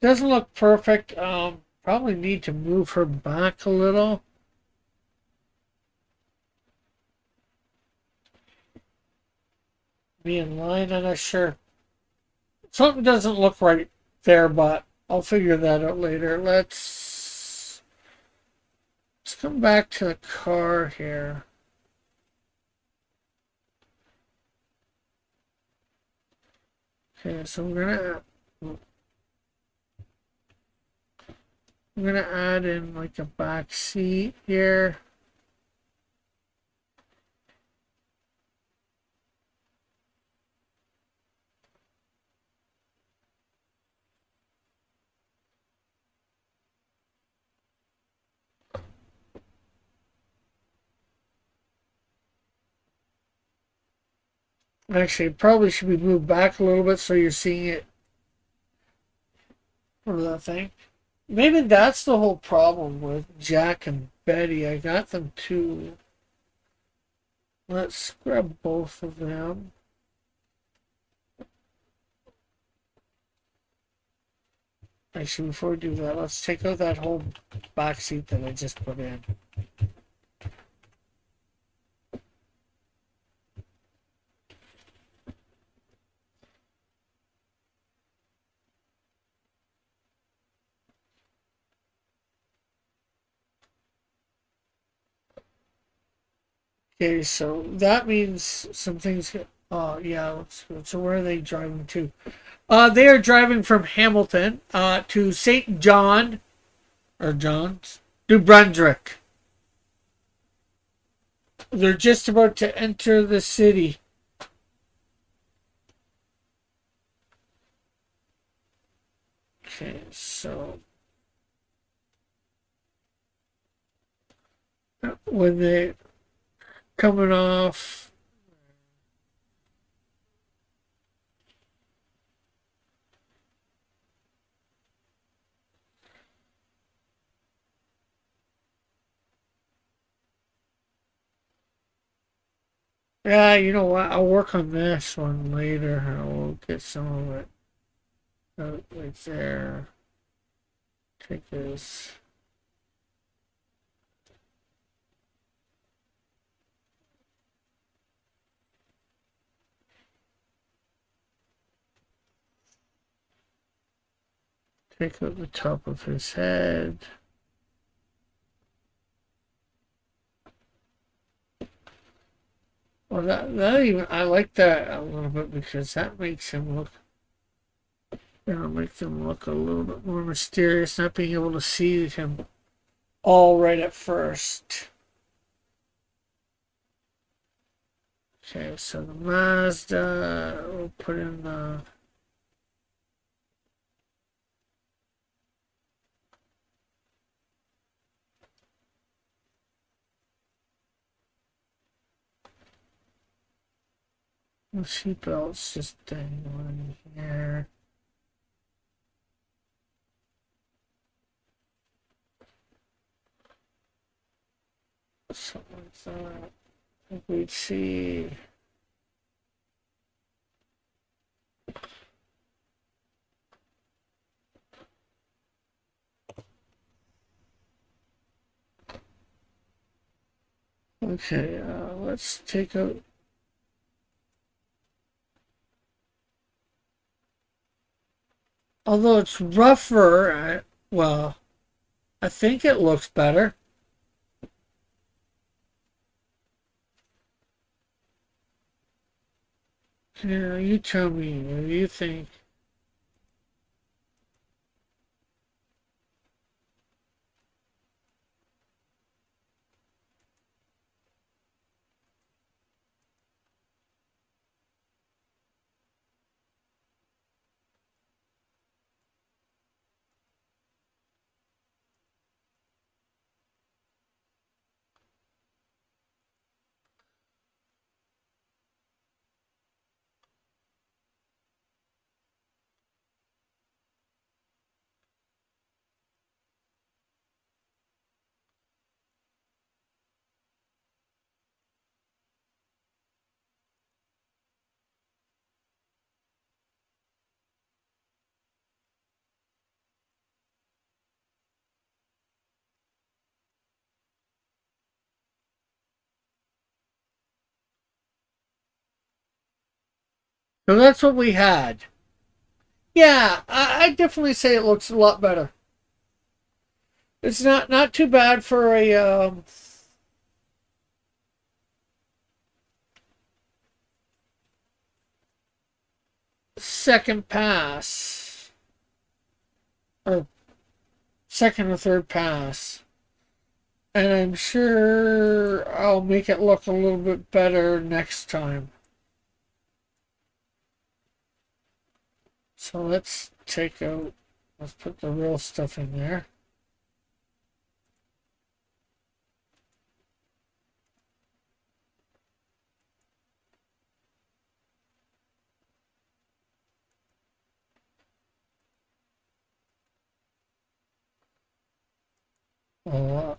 Doesn't look perfect. Probably need to move her back a little. Be in line. I'm not sure. Something doesn't look right there, but I'll figure that out later. Let's come back to the car here. Okay, so I'm gonna add in like a back seat here. Actually, it probably should be moved back a little bit so you're seeing it for that thing. Maybe that's the whole problem with Jack and Betty. I got them too. Let's grab both of them. Actually, before we do that, let's take out that whole back seat that I just put in. Okay, so that means some things. Yeah. So where are they driving to? They are driving from Hamilton to St. John or John's, New Brunswick. They're just about to enter the city. Okay, so when they coming off, yeah, you know what? I'll work on this one later. I'll get some of it out right there. Take this. Take out the top of his head. Well, that even I like that a little bit because that makes him look, makes him look a little bit more mysterious, not being able to see him all right at first. Okay, so the Mazda, we'll put in the. The seatbelt's just dangling here. Something like that. I think we'd see. Okay, let's take out. Although it's rougher, well, I think it looks better. You tell me. What do you think? So that's what we had. Yeah, I definitely say it looks a lot better. It's not too bad for a second pass or second or third pass. And I'm sure I'll make it look a little bit better next time. So let's put the real stuff in there. Uh,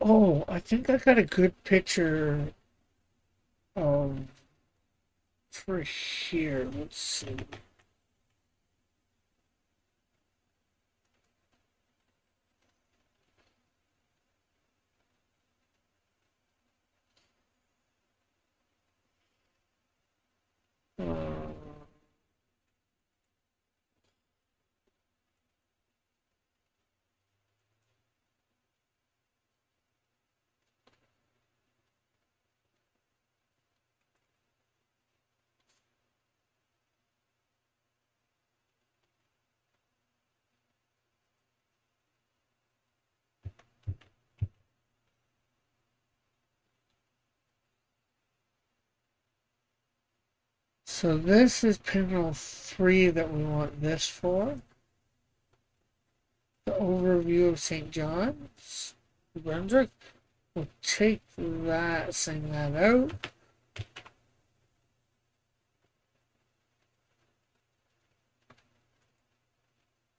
oh, I think I got a good picture um, for here. Let's see. Uh, So this is panel 3 that we want this for. The overview of St. John's, New Brunswick. We'll take that, sing that out.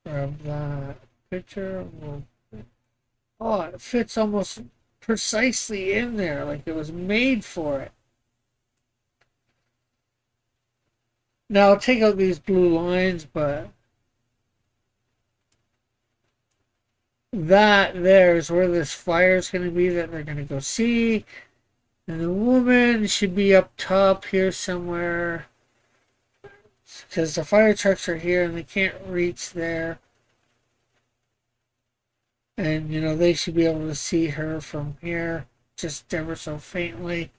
Grab that picture. Oh, it fits almost precisely in there, like it was made for it. Now I'll take out these blue lines, but that there is where this fire is going to be that they're going to go see. And the woman should be up top here somewhere. Because the fire trucks are here and they can't reach there. And, you know, they should be able to see her from here, just ever so faintly.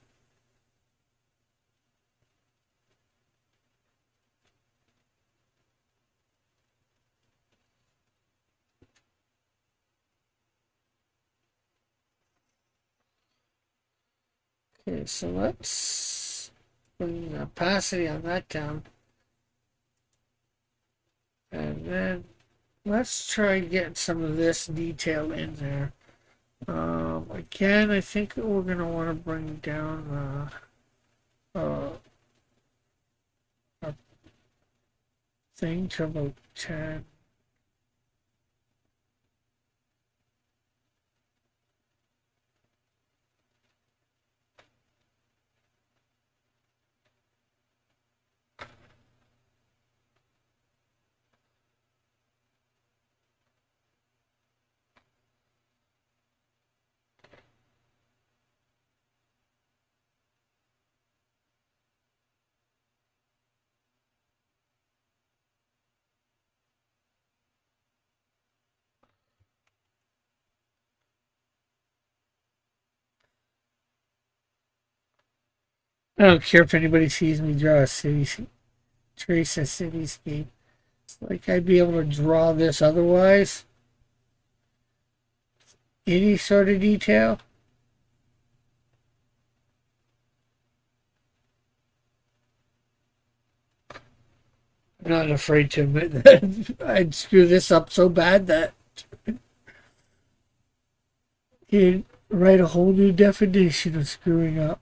Okay, so let's bring the opacity on that down. And then let's try getting some of this detail in there. Again, I think we're going to want to bring down a thing to about 10. I don't care if anybody sees me draw a trace a cityscape. It's like I'd be able to draw this otherwise. Any sort of detail. I'm not afraid to admit that I'd screw this up so bad that you'd write a whole new definition of screwing up.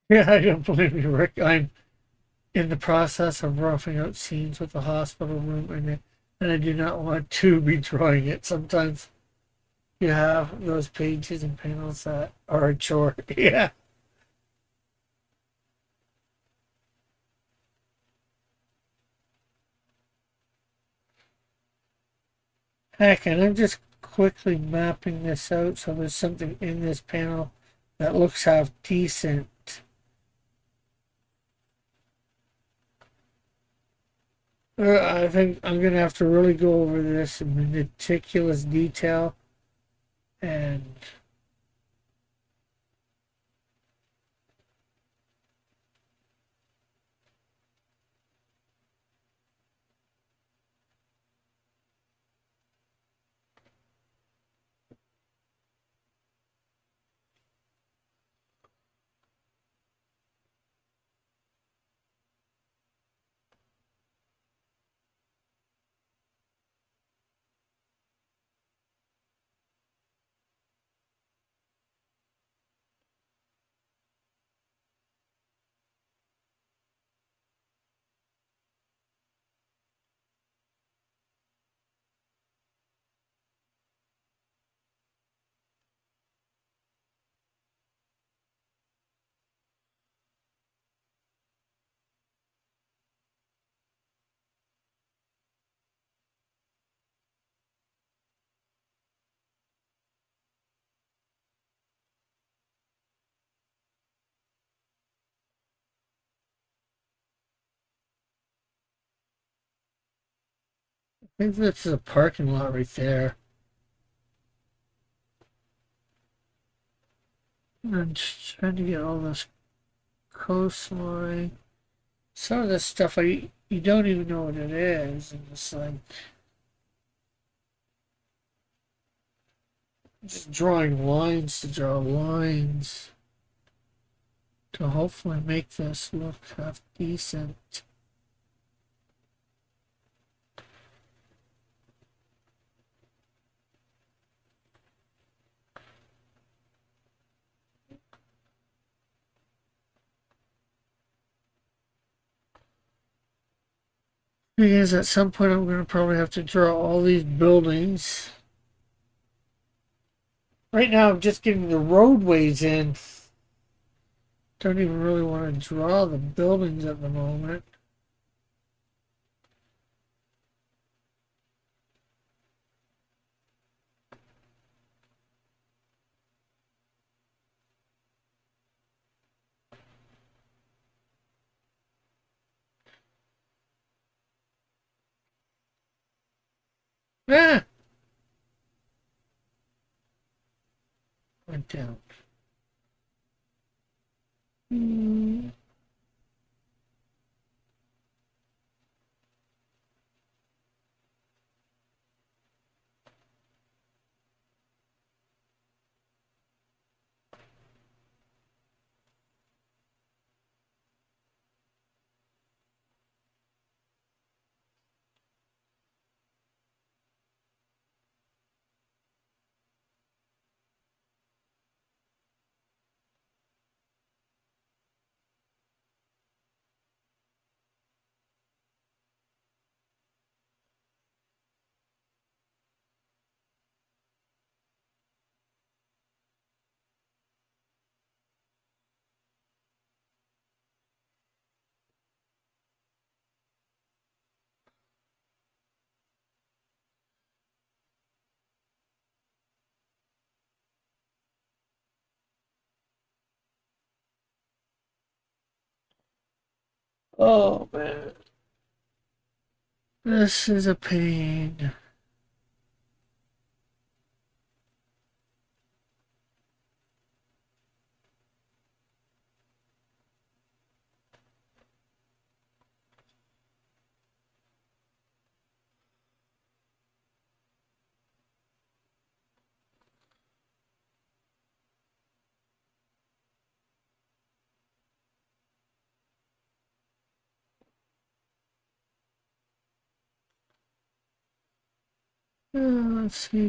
Yeah, I don't believe you, Rick. I'm in the process of roughing out scenes with the hospital room, and I do not want to be drawing it. Sometimes you have those pages and panels that are a chore. Yeah. Heck, and I'm just quickly mapping this out so there's something in this panel that looks half decent. I think I'm going to have to really go over this in meticulous detail and I think that's a parking lot right there. I'm just trying to get all this coastline. Some of this stuff you don't even know what it is, and it's like just drawing lines to draw lines to hopefully make this look half decent. Because at some point I'm going to probably have to draw all these buildings. Right now I'm just getting the roadways in. Don't even really want to draw the buildings at the moment. Ah! Went down. Hmm. Oh man. This is a pain. Let's see.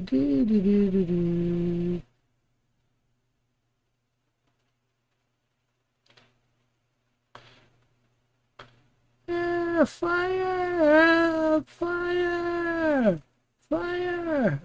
Yeah, fire! Fire! Fire!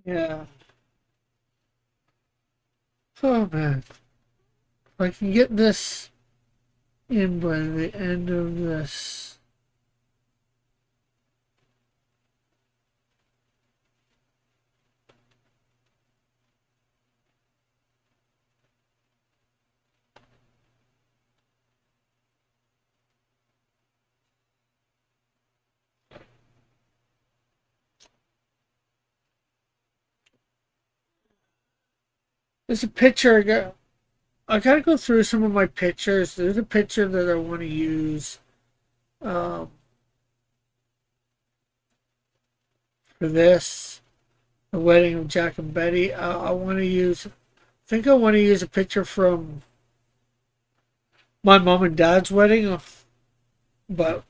Yeah. Oh man. If I can get this in by the end of this. There's a picture I got. I gotta go through some of my pictures. There's a picture that I want to use um, for this, the wedding of Jack and Betty. I want to use. I think I want to use a picture from my mom and dad's wedding, but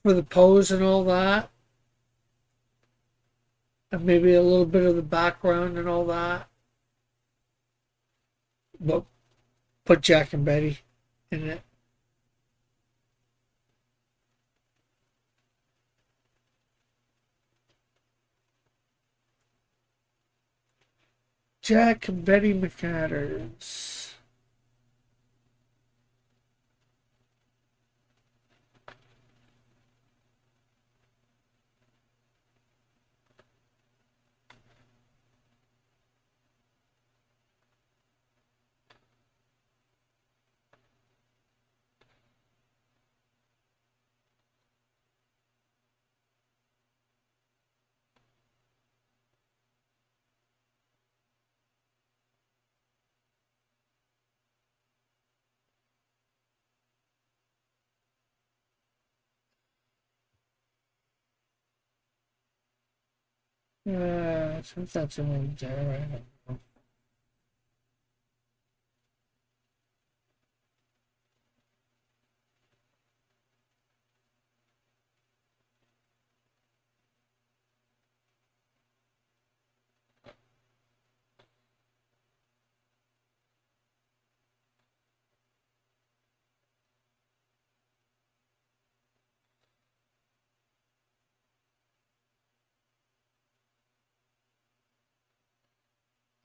for the pose and all that, and maybe a little bit of the background and all that. But put Jack and Betty in it. Jack and Betty McAdders. Since that's only there, I don't know.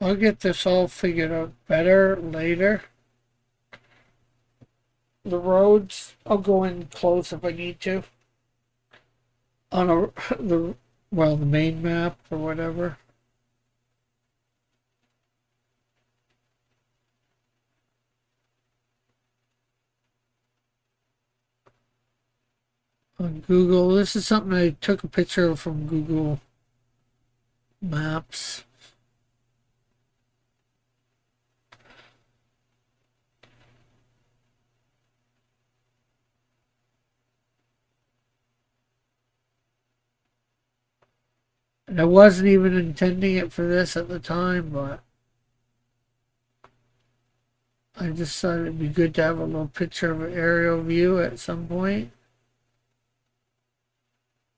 I'll get this all figured out better later. The roads, I'll go in close if I need to. On the the main map or whatever. On Google, this is something I took a picture of from Google Maps. And I wasn't even intending it for this at the time, but I just thought it'd be good to have a little picture of an aerial view at some point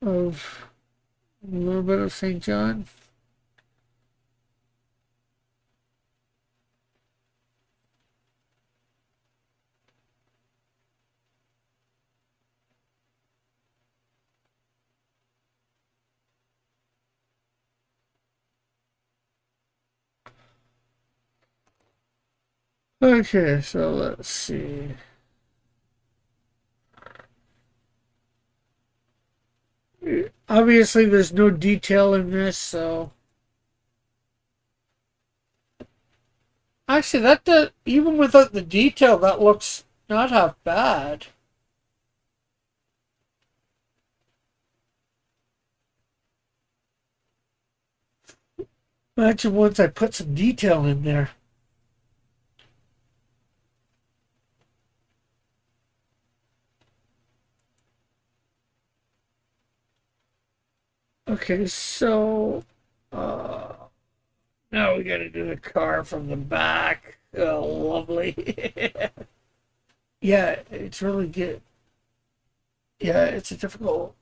of a little bit of St. John. Okay, so let's see. Obviously, there's no detail in this, so actually, that does, even without the detail, that looks not half bad. Imagine once I put some detail in there. Okay, so uh, now we gotta do the car from the back. Oh, lovely. Yeah, it's really good. Yeah, it's a difficult.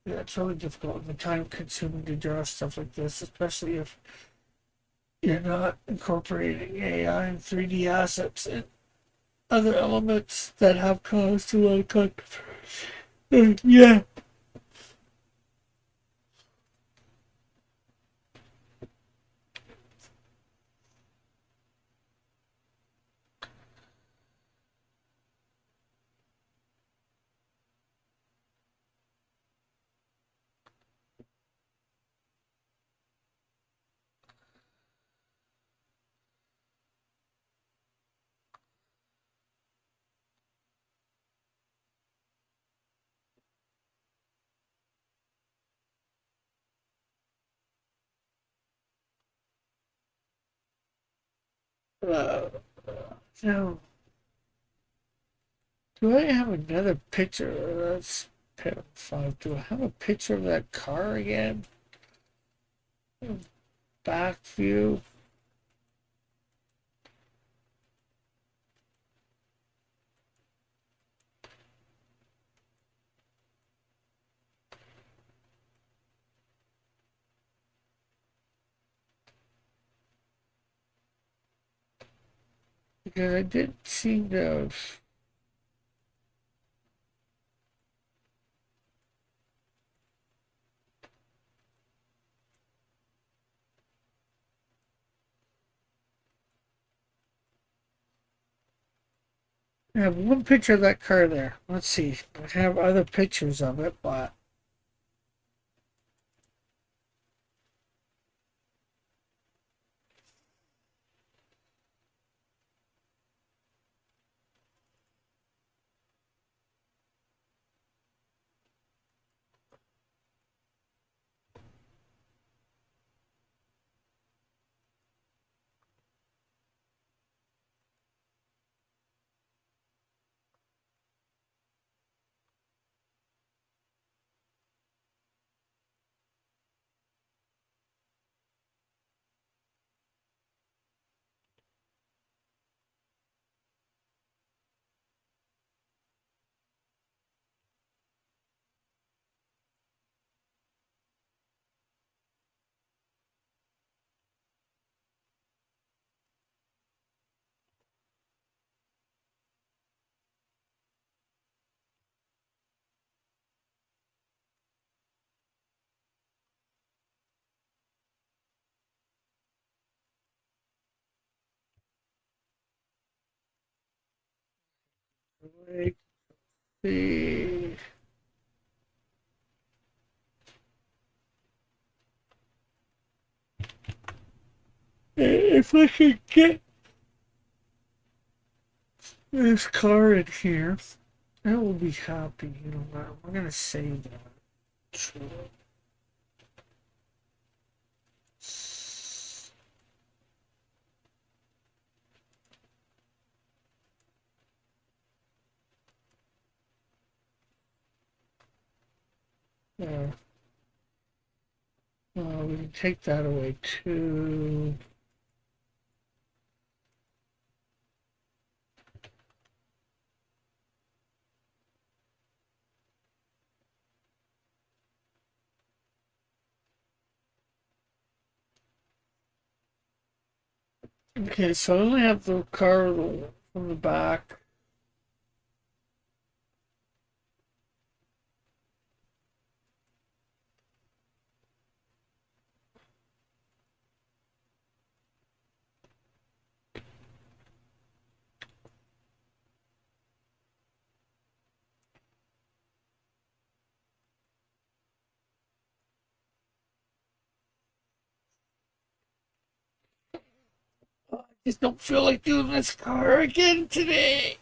Yeah, it's really difficult and time consuming to draw stuff like this, especially if you're not incorporating AI and 3D assets and other elements that have caused a lot of controversy. Yeah. Uh, Now, do I have another picture? That's pair 5. Do I have a picture of that car again? Back view. Because I didn't seem to have. I have one picture of that car there. Let's see. I have other pictures of it, but let's see. If I could get this car in here, I will be happy. You know what? I'm gonna save that. Sure. Uh, we can take that away too. Okay, so I only have the car from the back. I just don't feel like doing this car again today.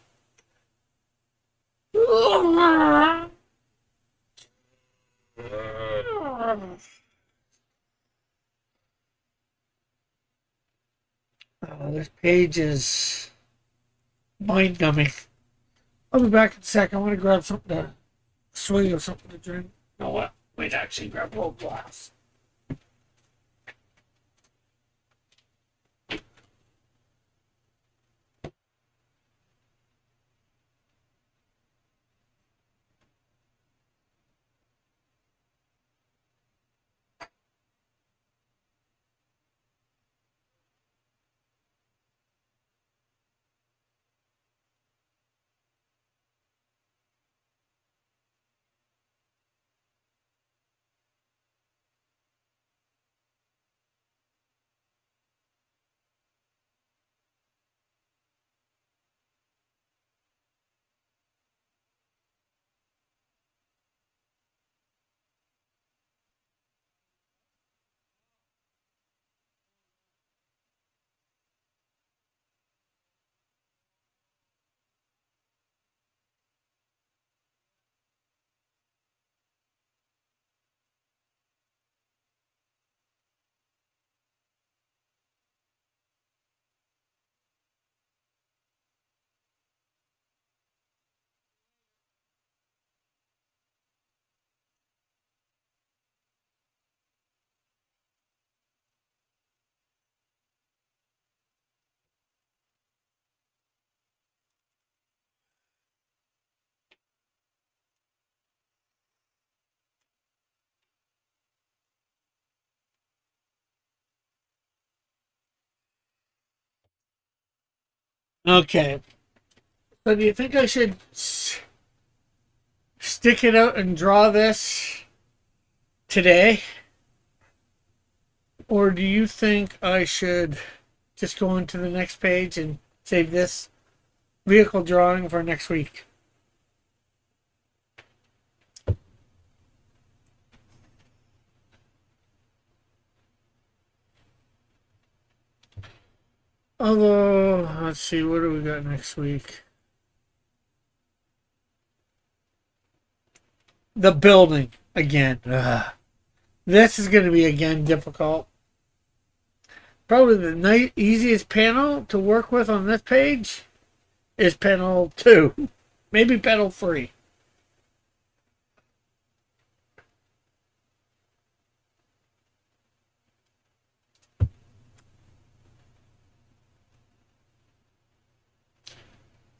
This page is mind numbing. I'll be back in a sec. I want to grab something to swig or something to drink. You know what? Wait, actually grab a little glass. Okay. So do you think I should stick it out and draw this today? Or do you think I should just go into the next page and save this vehicle drawing for next week? Although, let's see, what do we got next week? The building again. Ugh. This is going to be again difficult. Probably the easiest panel to work with on this page is panel 2, maybe panel 3.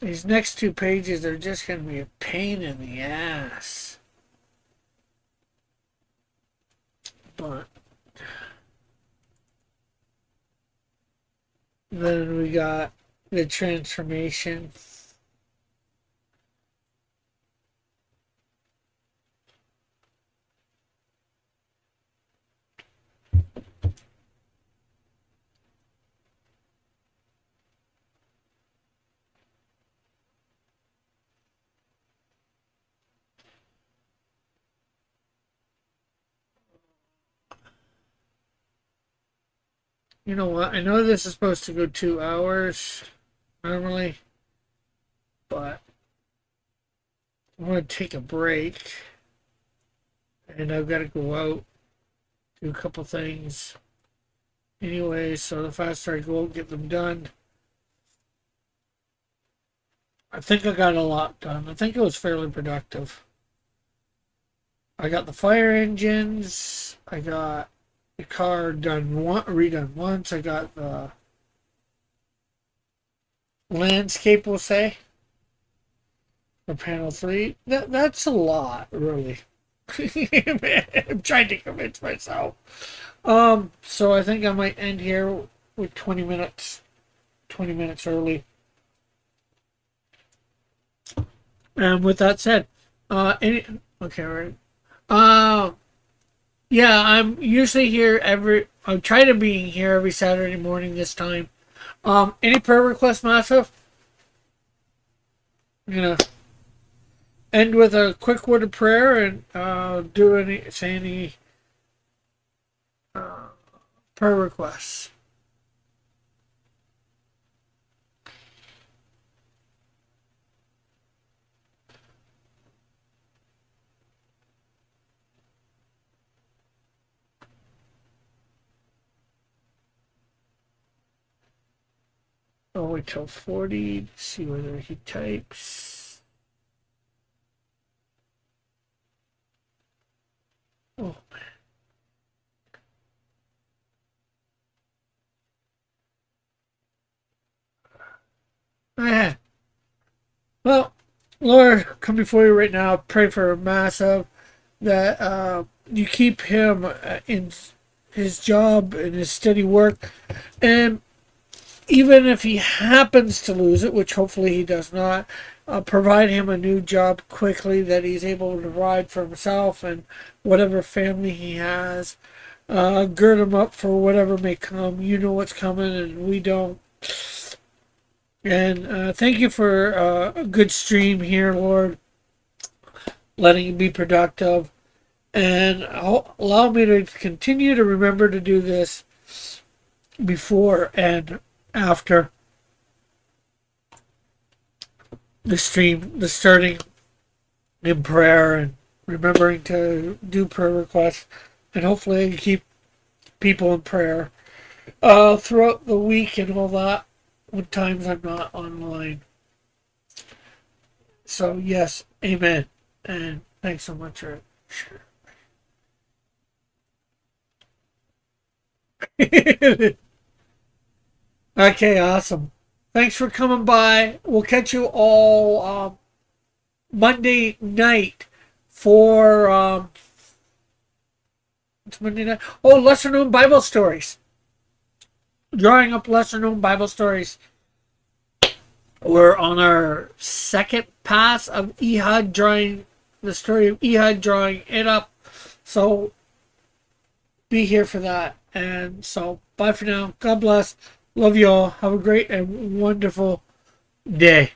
These next 2 pages are just going to be a pain in the ass. But then we got the transformation. You know what? I know this is supposed to go 2 hours normally, but I'm going to take a break. And I've got to go out, do a couple things. Anyway, so the faster I go out, get them done. I think I got a lot done. I think it was fairly productive. I got the fire engines. I got the car redone once. I got the landscape, we'll say, for panel 3. That's a lot, really. I'm trying to convince myself. So I think I might end here with 20 minutes. 20 minutes early. And with that said, okay, right. Yeah, I'm usually here I try to be here every Saturday morning this time. Any prayer requests, Massive? You know, end with a quick word of prayer and say any uh, prayer requests. I'll wait till 40 to see whether he types. Oh, man. Well, Lord, come before you right now. Pray for Massive that you keep him in his job and his steady work. And even if he happens to lose it, which hopefully he does not, provide him a new job quickly that he's able to provide for himself and whatever family he has. Gird him up for whatever may come. You know what's coming, and we don't. And thank you for a good stream here, Lord, letting it be productive. And allow me to continue to remember to do this before and after the stream, the starting in prayer and remembering to do prayer requests. And hopefully I can keep people in prayer throughout the week and all that when times I'm not online. So, yes, amen. And thanks so much for sharing. Okay, awesome. Thanks for coming by. We'll catch you all Monday night for it's Monday night. Oh, lesser known Bible stories. Drawing up lesser known Bible stories. We're on our second pass of Ehud drawing the story of Ehud drawing it up. So be here for that. And so bye for now. God bless. Love you all. Have a great and wonderful day.